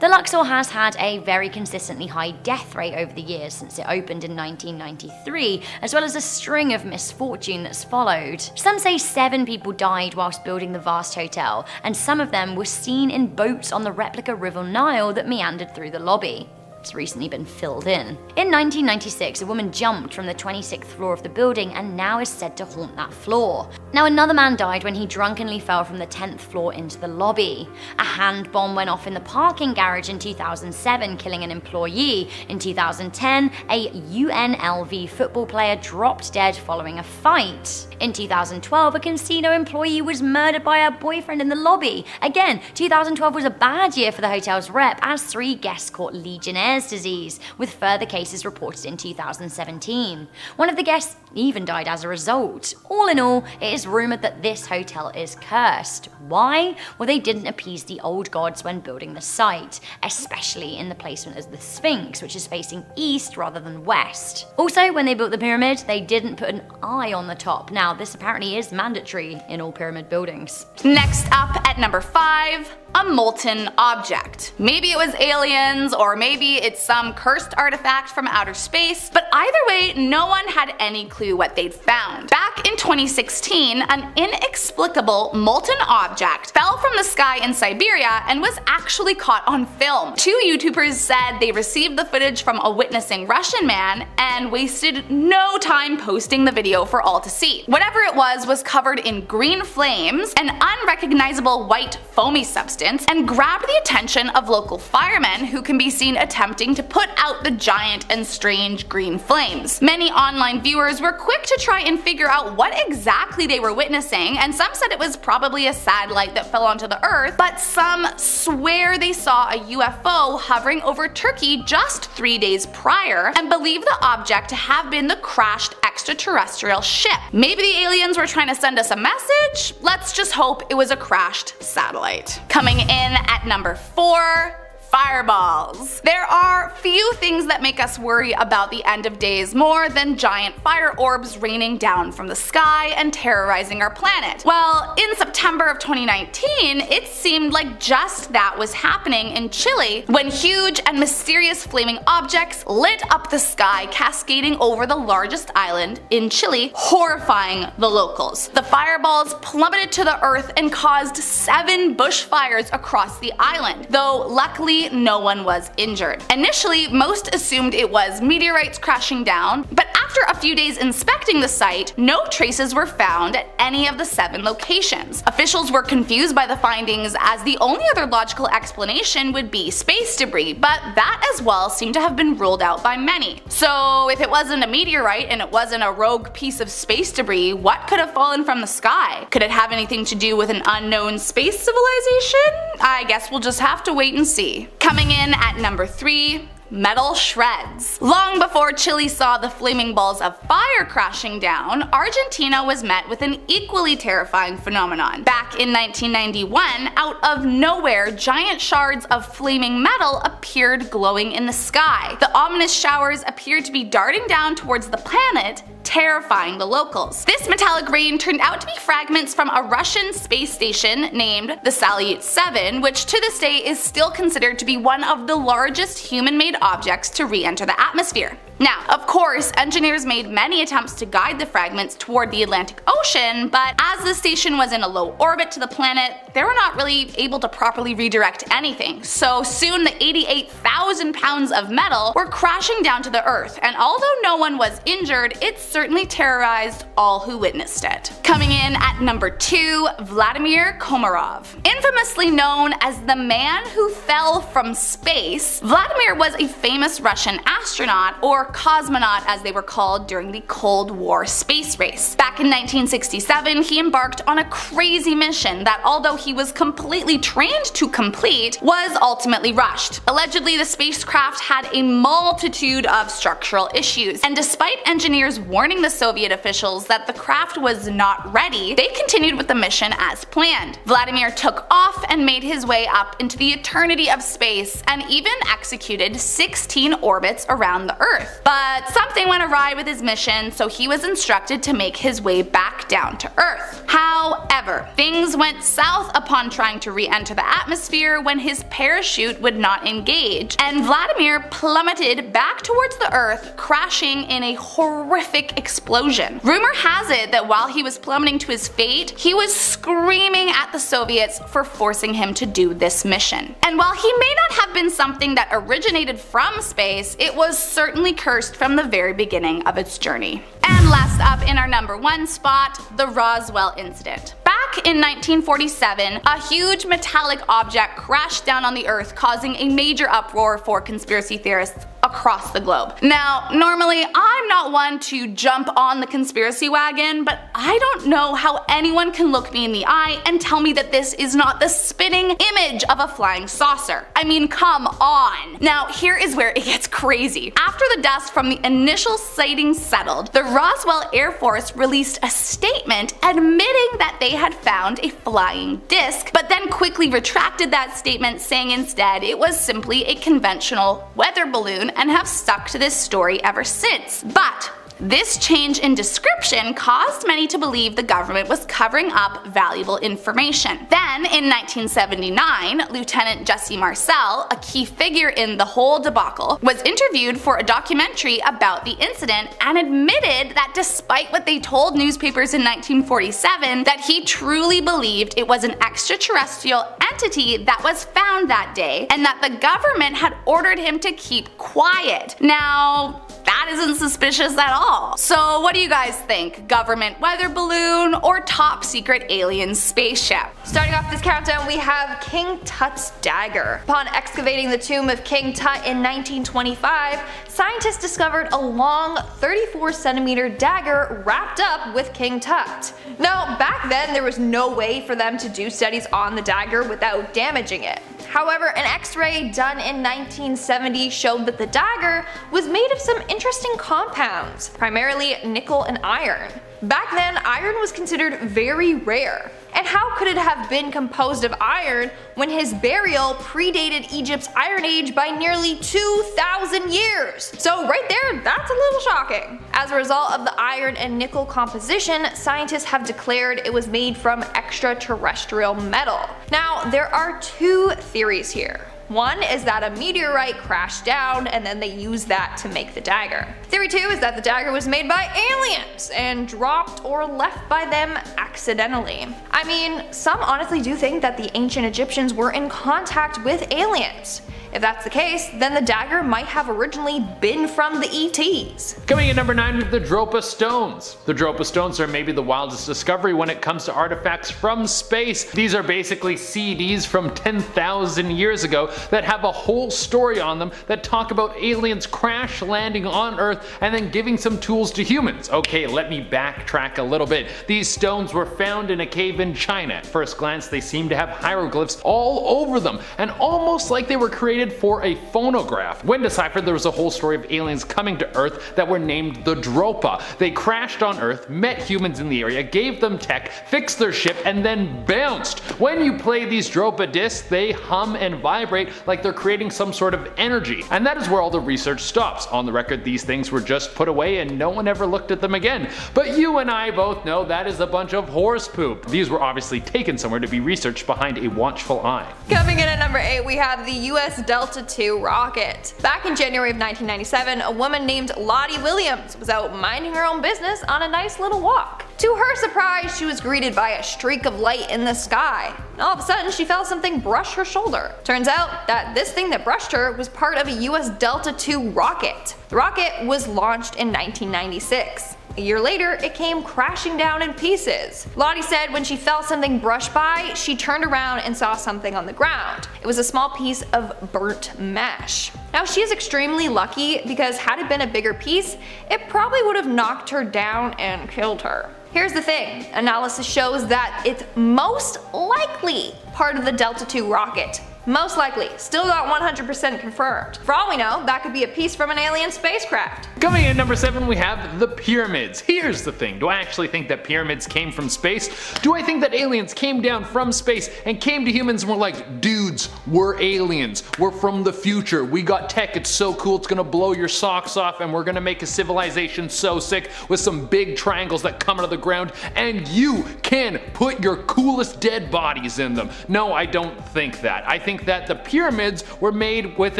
The Luxor has had a very consistently high death rate over the years since it opened in 1993, as well as a string of misfortune that's followed. Some say 7 people died whilst building the vast hotel, and some of them were seen in boats on the replica River Nile that meandered through the lobby. It's recently been filled in. In 1996, a woman jumped from the 26th floor of the building and now is said to haunt that floor. Now, another man died when he drunkenly fell from the 10th floor into the lobby. A hand bomb went off in the parking garage in 2007, killing an employee. In 2010, a UNLV football player dropped dead following a fight. In 2012, a casino employee was murdered by her boyfriend in the lobby. Again, 2012 was a bad year for the hotel's rep, as 3 guests caught Legionnaire's disease, with further cases reported in 2017. One of the guests even died as a result. All in all, it is rumoured that this hotel is cursed. Why? Well, they didn't appease the old gods when building the site, especially in the placement of the Sphinx, which is facing east rather than west. Also, when they built the pyramid, they didn't put an eye on the top. Now, this apparently is mandatory in all pyramid buildings. Next up at number 5, a molten object. Maybe it was aliens, or maybe it's some cursed artifact from outer space, but either way, no one had any clue what they'd found. Back in 2016, an inexplicable molten object fell from the sky in Siberia and was actually caught on film. 2 YouTubers said they received the footage from a witnessing Russian man and wasted no time posting the video for all to see. Whatever it was covered in green flames and unrecognizable white foamy substance. distance and grabbed the attention of local firemen who can be seen attempting to put out the giant and strange green flames. Many online viewers were quick to try and figure out what exactly they were witnessing, and some said it was probably a satellite that fell onto the earth, but some swear they saw a UFO hovering over Turkey just 3 days prior and believe the object to have been the crashed extraterrestrial ship. Maybe the aliens were trying to send us a message? Let's just hope it was a crashed satellite. Coming in at number 4, fireballs. There are few things that make us worry about the end of days more than giant fire orbs raining down from the sky and terrorizing our planet. Well, in September of 2019, it seemed like just that was happening in Chile when huge and mysterious flaming objects lit up the sky, cascading over the largest island in Chile, horrifying the locals. The fireballs plummeted to the earth and caused 7 bushfires across the island, though luckily no one was injured. Initially, most assumed it was meteorites crashing down, but after a few days inspecting the site, no traces were found at any of the 7 locations. Officials were confused by the findings, as the only other logical explanation would be space debris, but that as well seemed to have been ruled out by many. So if it wasn't a meteorite and it wasn't a rogue piece of space debris, what could have fallen from the sky? Could it have anything to do with an unknown space civilization? I guess we'll just have to wait and see. Coming in at number 3, metal shreds. Long before Chile saw the flaming balls of fire crashing down, Argentina was met with an equally terrifying phenomenon. Back in 1991, out of nowhere, giant shards of flaming metal appeared glowing in the sky. The ominous showers appeared to be darting down towards the planet, terrifying the locals. This metallic rain turned out to be fragments from a Russian space station named the Salyut 7, which to this day is still considered to be one of the largest human-made objects to re-enter the atmosphere. Now, of course, engineers made many attempts to guide the fragments toward the Atlantic Ocean, but as the station was in a low orbit to the planet, they were not really able to properly redirect anything. So soon the 88,000 pounds of metal were crashing down to the earth, and although no one was injured, it certainly terrorized all who witnessed it. Coming in at number 2, Vladimir Komarov. Infamously known as the man who fell from space, Vladimir was a famous Russian astronaut, or cosmonaut as they were called during the Cold War space race. Back in 1967, he embarked on a crazy mission that, although he was completely trained to complete, was ultimately rushed. Allegedly, the spacecraft had a multitude of structural issues, and despite engineers warning the Soviet officials that the craft was not ready, they continued with the mission as planned. Vladimir took off and made his way up into the eternity of space, and even executed 16 orbits around the Earth. But something went awry with his mission, so he was instructed to make his way back down to Earth. However, things went south upon trying to re-enter the atmosphere when his parachute would not engage, and Vladimir plummeted back towards the Earth, crashing in a horrific explosion. Rumor has it that while he was plummeting to his fate, he was screaming at the Soviets for forcing him to do this mission. And while he may not have been something that originated from space, it was certainly cursed from the very beginning of its journey. And last up in our number 1 spot, the Roswell incident. Back in 1947, a huge metallic object crashed down on the Earth, causing a major uproar for conspiracy theorists across the globe. Now, normally I'm not one to jump on the conspiracy wagon, but I don't know how anyone can look me in the eye and tell me that this is not the spinning image of a flying saucer. I mean, come on. Now, here is where it gets crazy. After the dust from the initial sighting settled, the Roswell Air Force released a statement admitting that they had found a flying disc, but then quickly retracted that statement, saying instead it was simply a conventional weather balloon, and have stuck to this story ever since. But this change in description caused many to believe the government was covering up valuable information. Then, in 1979, Lieutenant Jesse Marcel, a key figure in the whole debacle, was interviewed for a documentary about the incident and admitted that despite what they told newspapers in 1947, that he truly believed it was an extraterrestrial entity that was found that day, and that the government had ordered him to keep quiet. Now, That isn't suspicious at all. So what do you guys think? Government weather balloon or top secret alien spaceship? Starting off this countdown, we have King Tut's dagger. Upon excavating the tomb of King Tut in 1925, scientists discovered a long 34-centimeter dagger wrapped up with King Tut. Now, back then there was no way for them to do studies on the dagger without damaging it. However, an X-ray done in 1970 showed that the dagger was made of some interesting compounds, primarily nickel and iron. Back then, iron was considered very rare. And how could it have been composed of iron when his burial predated Egypt's Iron Age by nearly 2,000 years? So right there, that's a little shocking. As a result of the iron and nickel composition, scientists have declared it was made from extraterrestrial metal. Now, there are two theories here. One is that a meteorite crashed down and then they used that to make the dagger. Theory 2 is that the dagger was made by aliens and dropped or left by them accidentally. I mean, some honestly do think that the ancient Egyptians were in contact with aliens. If that's the case, then the dagger might have originally been from the ETs. Coming in number 9 with the Dropa stones. The Dropa stones are maybe the wildest discovery when it comes to artifacts from space. These are basically CDs from 10,000 years ago that have a whole story on them that talk about aliens crash landing on Earth and then giving some tools to humans. Okay, let me backtrack a little bit. These stones were found in a cave in China. At first glance, they seem to have hieroglyphs all over them and almost like they were created for a phonograph. When deciphered, there was a whole story of aliens coming to Earth that were named the Dropa. They crashed on Earth, met humans in the area, gave them tech, fixed their ship, and then bounced. When you play these Dropa discs, they hum and vibrate like they're creating some sort of energy. And that is where all the research stops. On the record, these things were just put away and no one ever looked at them again. But you and I both know that is a bunch of horse poop. These were obviously taken somewhere to be researched behind a watchful eye. Coming in at number 8, we have the US Delta II rocket. Back in January of 1997, a woman named Lottie Williams was out minding her own business on a nice little walk. To her surprise, she was greeted by a streak of light in the sky. All of a sudden, she felt something brush her shoulder. Turns out that this thing that brushed her was part of a US Delta II rocket. The rocket was launched in 1996. A year later, it came crashing down in pieces. Lottie said when she felt something brush by, she turned around and saw something on the ground. It was a small piece of burnt mesh. Now she is extremely lucky because had it been a bigger piece, it probably would have knocked her down and killed her. Here's the thing, analysis shows that it's most likely part of the Delta II rocket. Most likely, still not 100% confirmed. For all we know, that could be a piece from an alien spacecraft. Coming in at number 7, we have the pyramids. Here's the thing, do I actually think that pyramids came from space? Do I think that aliens came down from space and came to humans and were like, dudes, we're aliens, we're from the future, we got tech, it's so cool, it's gonna blow your socks off and we're gonna make a civilization so sick with some big triangles that come out of the ground and you can put your coolest dead bodies in them. No, I don't think that. I think that the pyramids were made with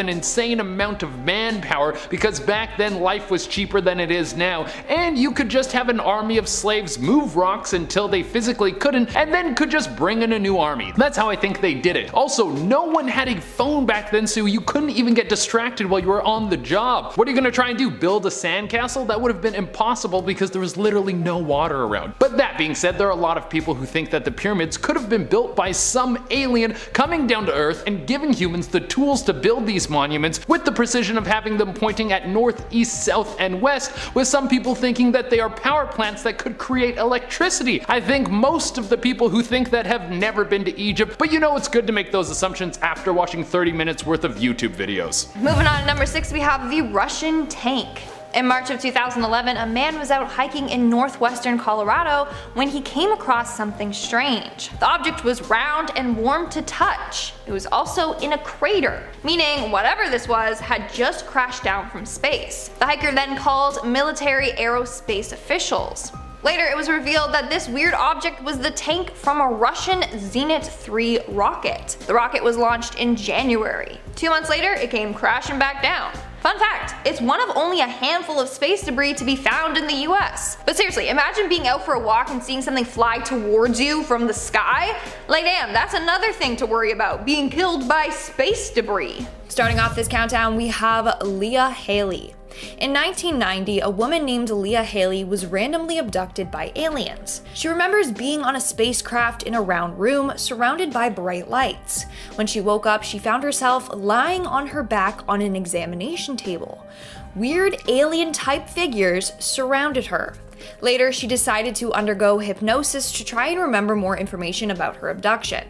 an insane amount of manpower because back then life was cheaper than it is now and you could just have an army of slaves move rocks until they physically couldn't and then could just bring in a new army. That's how I think they did it. Also, no one had a phone back then so you couldn't even get distracted while you were on the job. What are you gonna try and do? Build a sandcastle? That would have been impossible because there was literally no water around. But that being said, there are a lot of people who think that the pyramids could have been built by some alien coming down to Earth and giving humans the tools to build these monuments with the precision of having them pointing at north, east, south, and west, with some people thinking that they are power plants that could create electricity. I think most of the people who think that have never been to Egypt, but you know it's good to make those assumptions after watching 30 minutes worth of YouTube videos. Moving on to number 6, we have the Russian tank. In March of 2011, a man was out hiking in northwestern Colorado when he came across something strange. The object was round and warm to touch. It was also in a crater, meaning whatever this was had just crashed down from space. The hiker then called military aerospace officials. Later, it was revealed that this weird object was the tank from a Russian Zenit 3 rocket. The rocket was launched in January. 2 months later, it came crashing back down. Fun fact, it's one of only a handful of space debris to be found in the US. But seriously, imagine being out for a walk and seeing something fly towards you from the sky. Like damn, that's another thing to worry about, being killed by space debris. Starting off this countdown, we have Leah Haley. In 1990, a woman named Leah Haley was randomly abducted by aliens. She remembers being on a spacecraft in a round room surrounded by bright lights. When she woke up, she found herself lying on her back on an examination table. Weird alien-type figures surrounded her. Later, she decided to undergo hypnosis to try and remember more information about her abduction.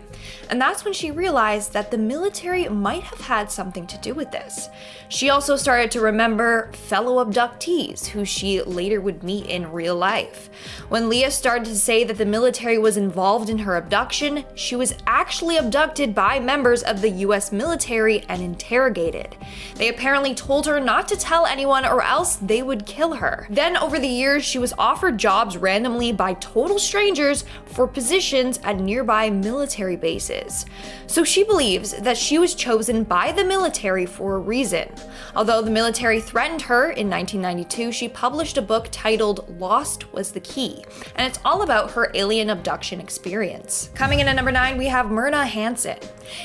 And that's when she realized that the military might have had something to do with this. She also started to remember fellow abductees who she later would meet in real life. When Leah started to say that the military was involved in her abduction, she was actually abducted by members of the US military and interrogated. They apparently told her not to tell anyone or else they would kill her. Then over the years, she was offered jobs randomly by total strangers for positions at nearby military bases. So she believes that she was chosen by the military for a reason. Although the military threatened her in 1992, she published a book titled Lost Was the Key, and it's all about her alien abduction experience. Coming in at number 9, we have Myrna Hansen.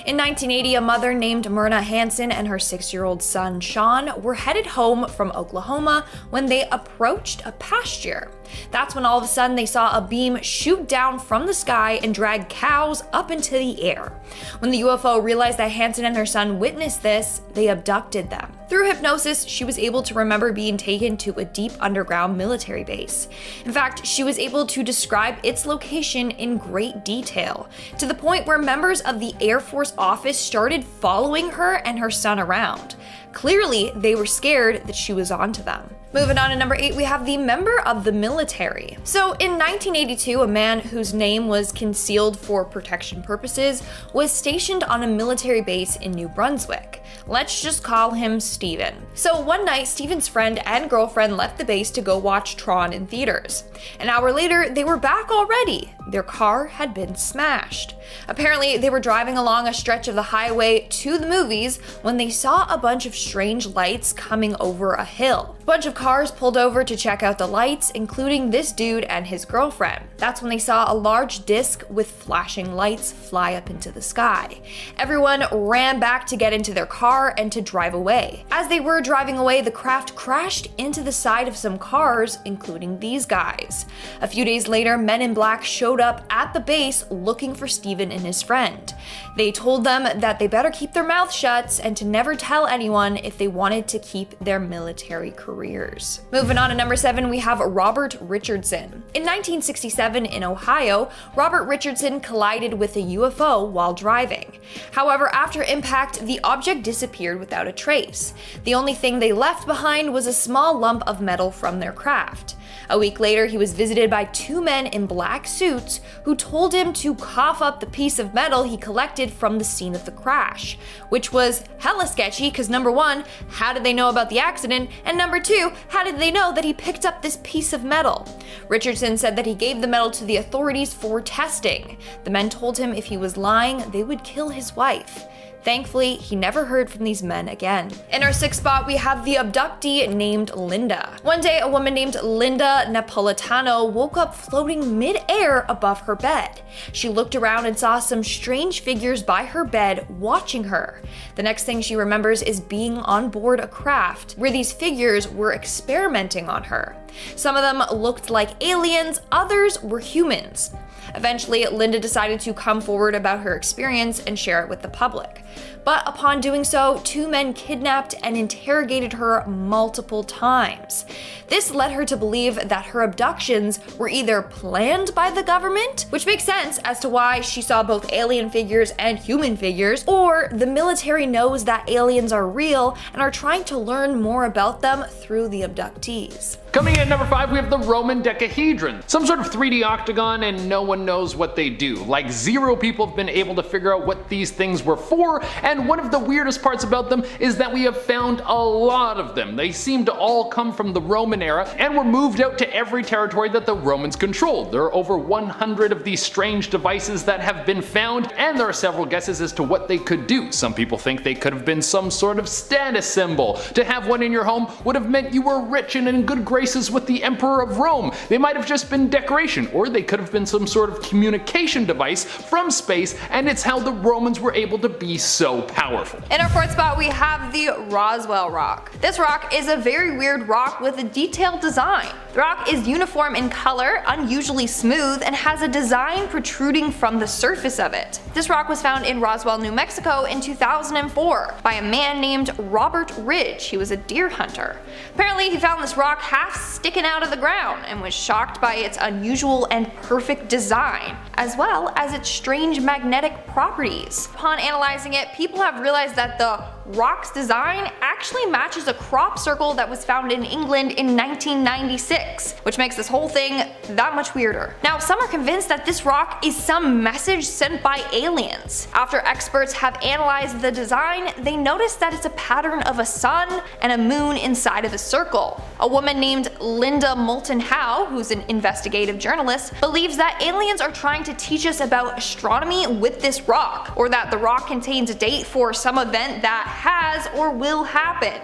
In 1980, a mother named Myrna Hansen and her 6-year-old son Sean were headed home from Oklahoma when they approached a pasture. That's when all of a sudden they saw a beam shoot down from the sky and drag cows up into the air. When the UFO realized that Hansen and her son witnessed this, they abducted them. Through hypnosis, she was able to remember being taken to a deep underground military base. In fact, she was able to describe its location in great detail, to the point where members of the Air Force office started following her and her son around. Clearly, they were scared that she was onto them. Moving on to number 8, we have the member of the military. So in 1982, a man whose name was concealed for protection purposes was stationed on a military base in New Brunswick. Let's just call him Steven. So one night, Steven's friend and girlfriend left the base to go watch Tron in theaters. An hour later, they were back already. Their car had been smashed. Apparently, they were driving along a stretch of the highway to the movies when they saw a bunch of strange lights coming over a hill. A bunch of cars pulled over to check out the lights, including this dude and his girlfriend. That's when they saw a large disc with flashing lights fly up into the sky. Everyone ran back to get into their car and to drive away. As they were driving away, the craft crashed into the side of some cars, including these guys. A few days later, men in black showed up at the base looking for Steven and his friend. They told them that they better keep their mouths shut and to never tell anyone if they wanted to keep their military careers. Moving on to number 7, we have Robert Richardson. In 1967 in Ohio, Robert Richardson collided with a UFO while driving. However, after impact, the object disappeared without a trace. The only thing they left behind was a small lump of metal from their craft. A week later, he was visited by 2 men in black suits who told him to cough up the piece of metal he collected from the scene of the crash, which was hella sketchy because number 1, how did they know about the accident? And number 2, how did they know that he picked up this piece of metal? Richardson said that he gave the metal to the authorities for testing. The men told him if he was lying, they would kill his wife. Thankfully, he never heard from these men again. In our 6th spot, we have the abductee named Linda. One day, a woman named Linda Napolitano woke up floating mid-air above her bed. She looked around and saw some strange figures by her bed watching her. The next thing she remembers is being on board a craft where these figures were experimenting on her. Some of them looked like aliens, others were humans. Eventually, Linda decided to come forward about her experience and share it with the public. But upon doing so, 2 men kidnapped and interrogated her multiple times. This led her to believe that her abductions were either planned by the government, which makes sense as to why she saw both alien figures and human figures, or the military knows that aliens are real and are trying to learn more about them through the abductees. Coming in at number 5, we have the Roman Decahedron. Some sort of 3D octagon, and no one knows what they do. Like 0 people have been able to figure out what these things were for, and one of the weirdest parts about them is that we have found a lot of them. They seem to all come from the Roman era and were moved out to every territory that the Romans controlled. There are over 100 of these strange devices that have been found, and there are several guesses as to what they could do. Some people think they could have been some sort of status symbol. To have one in your home would have meant you were rich and in good graces graces with the Emperor of Rome. They might have just been decoration, or they could have been some sort of communication device from space, and it's how the Romans were able to be so powerful. In our fourth spot, we have the Roswell rock. This rock is a very weird rock with a detailed design. The rock is uniform in color, unusually smooth, and has a design protruding from the surface of it. This rock was found in Roswell, New Mexico in 2004 by a man named Robert Ridge. He was a deer hunter. Apparently, he found this rock half sticking out of the ground and was shocked by its unusual and perfect design, as well as its strange magnetic properties. Upon analyzing it, people have realized that the rock's design actually matches a crop circle that was found in England in 1996, which makes this whole thing that much weirder. Now, some are convinced that this rock is some message sent by aliens. After experts have analyzed the design, they noticed that it's a pattern of a sun and a moon inside of a circle. A woman named Linda Moulton Howe, who's an investigative journalist, believes that aliens are trying to teach us about astronomy with this rock, or that the rock contains a date for some event that has or will happen.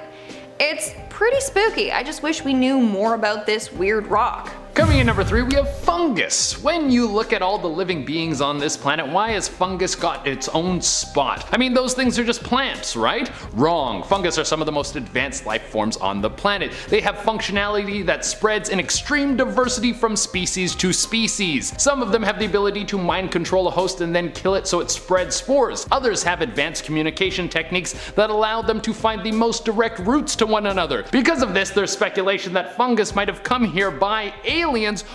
It's pretty spooky. I just wish we knew more about this weird rock. Coming in number 3, we have fungus. When you look at all the living beings on this planet, why has fungus got its own spot? I mean, those things are just plants, right? Wrong. Fungus are some of the most advanced life forms on the planet. They have functionality that spreads in extreme diversity from species to species. Some of them have the ability to mind control a host and then kill it so it spreads spores. Others have advanced communication techniques that allow them to find the most direct routes to one another. Because of this, there's speculation that fungus might have come here by aliens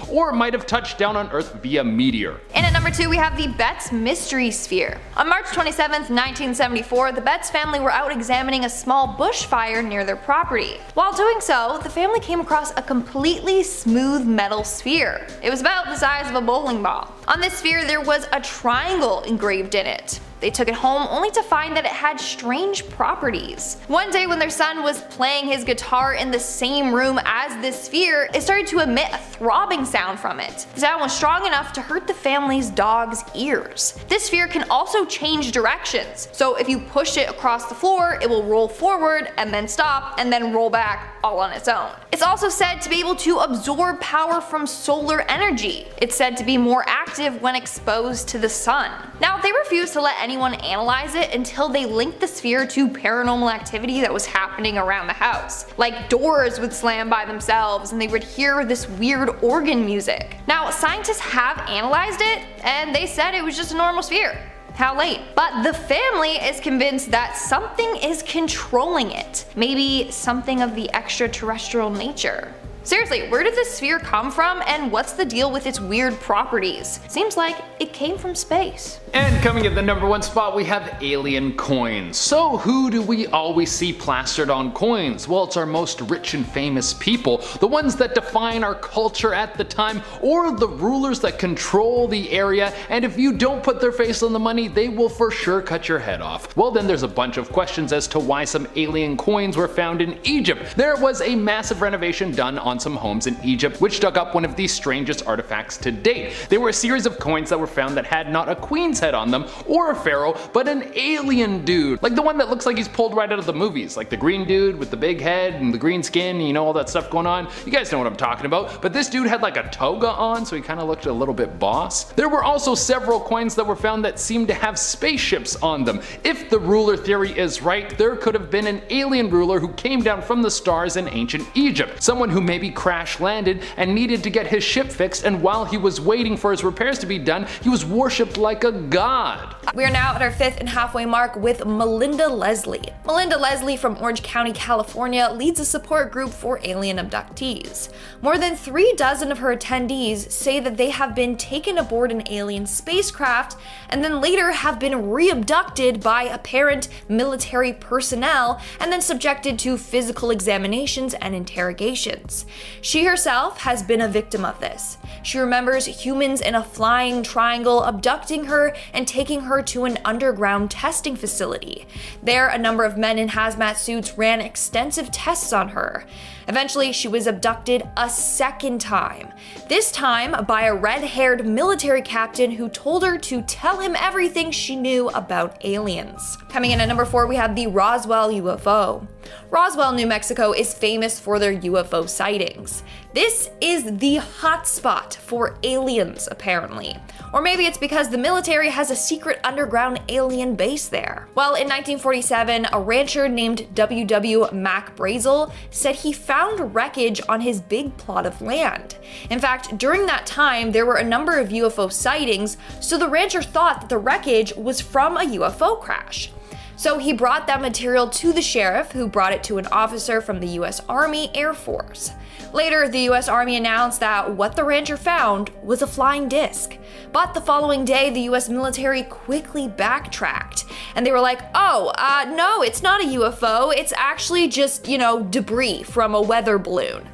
or might have touched down on Earth via meteor. And at number 2, we have the Betts Mystery Sphere. On March 27, 1974, the Betts family were out examining a small bushfire near their property. While doing so, the family came across a completely smooth metal sphere. It was about the size of a bowling ball. On this sphere, there was a triangle engraved in it. They took it home only to find that it had strange properties. One day when their son was playing his guitar in the same room as this sphere, it started to emit a throbbing sound from it. The sound was strong enough to hurt the family's dog's ears. This sphere can also change directions, so if you push it across the floor, it will roll forward and then stop and then roll back all on its own. It's also said to be able to absorb power from solar energy. It's said to be more active when exposed to the sun. Now, they refused to let anyone analyze it until they linked the sphere to paranormal activity that was happening around the house. Like doors would slam by themselves and they would hear this weird organ music. Now, scientists have analyzed it and they said it was just a normal sphere. How late? But the family is convinced that something is controlling it. Maybe something of the extraterrestrial nature. Seriously, where did this sphere come from and what's the deal with its weird properties? Seems like it came from space. And coming at the number 1 spot, we have alien coins. So who do we always see plastered on coins? Well, it's our most rich and famous people, the ones that define our culture at the time, or the rulers that control the area, and if you don't put their face on the money, they will for sure cut your head off. Well, then there's a bunch of questions as to why some alien coins were found in Egypt. There was a massive renovation done on some homes in Egypt, which dug up one of the strangest artifacts to date. They were a series of coins that were found that had not a queen's head on them or a pharaoh, but an alien dude, like the one that looks like he's pulled right out of the movies, like the green dude with the big head and the green skin, you know, all that stuff going on. You guys know what I'm talking about. But this dude had like a toga on, so he kind of looked a little bit boss. There were also several coins that were found that seemed to have spaceships on them. If the ruler theory is right, there could have been an alien ruler who came down from the stars in ancient Egypt, someone who maybe crash landed and needed to get his ship fixed, and while he was waiting for his repairs to be done, he was worshipped like a god. We are now at our 5th and halfway mark with Melinda Leslie. Melinda Leslie from Orange County, California leads a support group for alien abductees. More than 36 of her attendees say that they have been taken aboard an alien spacecraft and then later have been re-abducted by apparent military personnel and then subjected to physical examinations and interrogations. She herself has been a victim of this. She remembers humans in a flying triangle abducting her and taking her to an underground testing facility. There, a number of men in hazmat suits ran extensive tests on her. Eventually, she was abducted a second time, this time by a red-haired military captain who told her to tell him everything she knew about aliens. Coming in at number 4, we have the Roswell UFO. Roswell, New Mexico is famous for their UFO sightings. This is the hotspot for aliens, apparently. Or maybe it's because the military has a secret underground alien base there. Well, in 1947, a rancher named W.W. Mac Brazel said he found wreckage on his big plot of land. In fact, during that time, there were a number of UFO sightings, so the rancher thought that the wreckage was from a UFO crash. So he brought that material to the sheriff, who brought it to an officer from the US Army Air Force. Later, the US Army announced that what the rancher found was a flying disc. But the following day, the US military quickly backtracked. And they were like, no, it's not a UFO. It's actually just, debris from a weather balloon.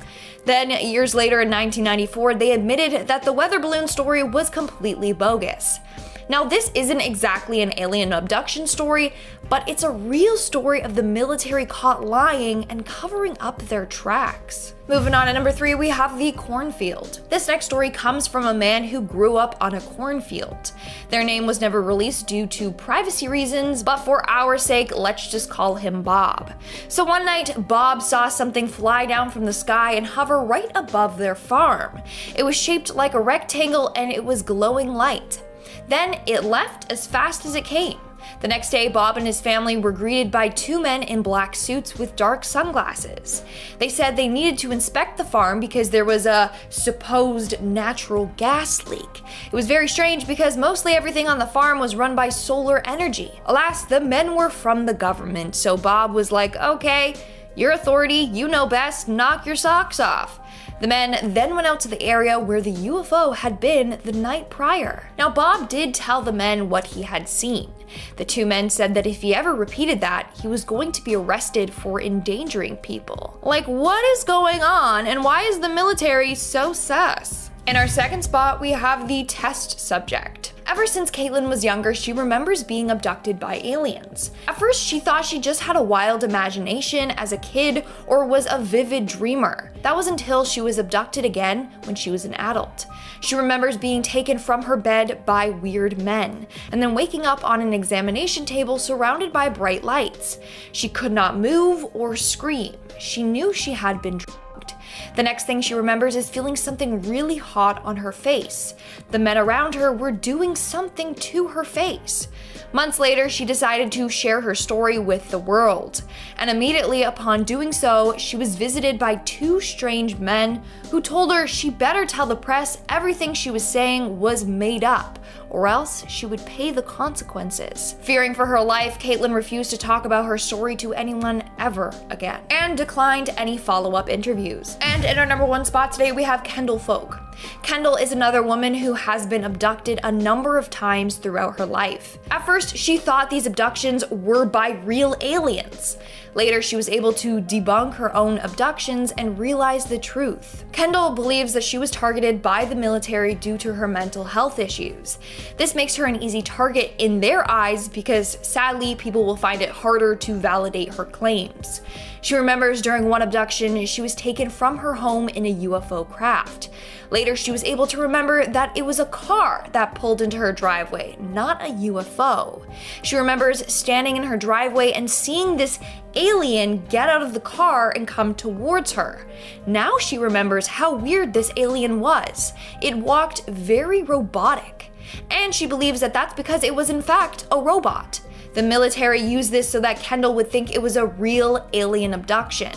Then, years later in 1994, they admitted that the weather balloon story was completely bogus. Now, this isn't exactly an alien abduction story, but it's a real story of the military caught lying and covering up their tracks. Moving on to number 3, we have the cornfield. This next story comes from a man who grew up on a cornfield. Their name was never released due to privacy reasons, but for our sake, let's just call him Bob. So one night, Bob saw something fly down from the sky and hover right above their farm. It was shaped like a rectangle and it was glowing light. Then it left as fast as it came. The next day, Bob and his family were greeted by 2 men in black suits with dark sunglasses. They said they needed to inspect the farm because there was a supposed natural gas leak. It was very strange because mostly everything on the farm was run by solar energy. Alas, the men were from the government, so Bob was like, okay, you're authority, you know best, knock your socks off. The men then went out to the area where the UFO had been the night prior. Now, Bob did tell the men what he had seen. The 2 men said that if he ever repeated that, he was going to be arrested for endangering people. Like, what is going on, and why is the military so sus? In our second spot, we have the test subject. Ever since Caitlin was younger, she remembers being abducted by aliens. At first, she thought she just had a wild imagination as a kid or was a vivid dreamer. That was until she was abducted again when she was an adult. She remembers being taken from her bed by weird men, and then waking up on an examination table surrounded by bright lights. She could not move or scream. She knew she had been drugged. The next thing she remembers is feeling something really hot on her face. The men around her were doing something to her face. Months later, she decided to share her story with the world. And immediately upon doing so, she was visited by 2 strange men who told her she better tell the press everything she was saying was made up, or else she would pay the consequences. Fearing for her life, Caitlin refused to talk about her story to anyone ever again, and declined any follow-up interviews. And in our number 1 spot today, we have Kendall Folk. Kendall is another woman who has been abducted a number of times throughout her life. At first, she thought these abductions were by real aliens. Later, she was able to debunk her own abductions and realize the truth. Kendall believes that she was targeted by the military due to her mental health issues. This makes her an easy target in their eyes because, sadly, people will find it harder to validate her claims. She remembers during one abduction, she was taken from her home in a UFO craft. Later, she was able to remember that it was a car that pulled into her driveway, not a UFO. She remembers standing in her driveway and seeing this alien get out of the car and come towards her. Now she remembers how weird this alien was. It walked very robotic. And she believes that that's because it was in fact a robot. The military used this so that Kendall would think it was a real alien abduction.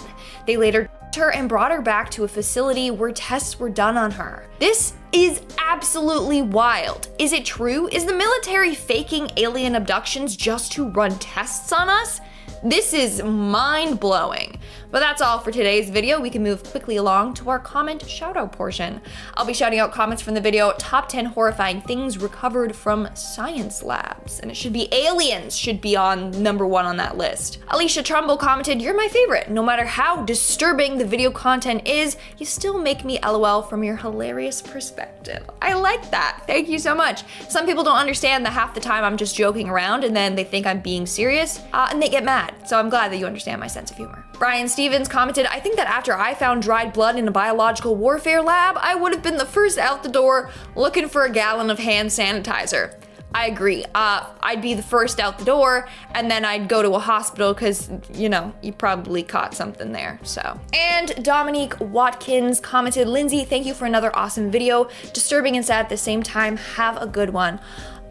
They later her and brought her back to a facility where tests were done on her. This is absolutely wild. Is it true? Is the military faking alien abductions just to run tests on us? This is mind-blowing. But that's all for today's video. We can move quickly along to our comment shoutout portion. I'll be shouting out comments from the video top 10 horrifying things recovered from science labs. And it should be aliens should be on #1 on that list. Alicia Trumbull commented, "You're my favorite. No matter how disturbing the video content is, you still make me LOL from your hilarious perspective." I like that. Thank you so much. Some people don't understand that half the time I'm just joking around and then they think I'm being serious and they get mad. So I'm glad that you understand my sense of humor. Brian Stevens commented, "I think that after I found dried blood in a biological warfare lab, I would have been the first out the door looking for a gallon of hand sanitizer." I agree. I'd be the first out the door, and then I'd go to a hospital because, you know, you probably caught something there, so. And Dominique Watkins commented, "Lindsay, thank you for another awesome video. Disturbing and sad at the same time. Have a good one."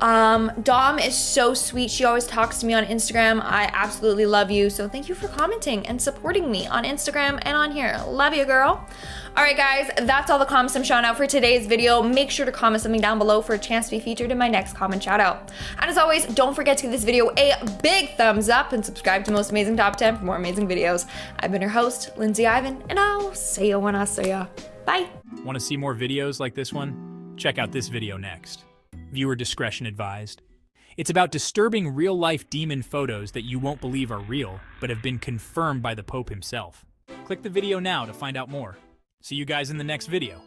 Dom is so sweet. She always talks to me on Instagram. I absolutely love you. So thank you for commenting and supporting me on Instagram and on here. Love you, girl. All right, guys, that's all the comments I'm showing out for today's video. Make sure to comment something down below for a chance to be featured in my next comment shout out. And as always, don't forget to give this video a big thumbs up and subscribe to Most Amazing Top 10 for more amazing videos. I've been your host, Lindsay Ivan, and I'll see you when I see ya. Bye. Want to see more videos like this one? Check out this video next. Viewer discretion advised. It's about disturbing real-life demon photos that you won't believe are real, but have been confirmed by the Pope himself. Click the video now to find out more. See you guys in the next video.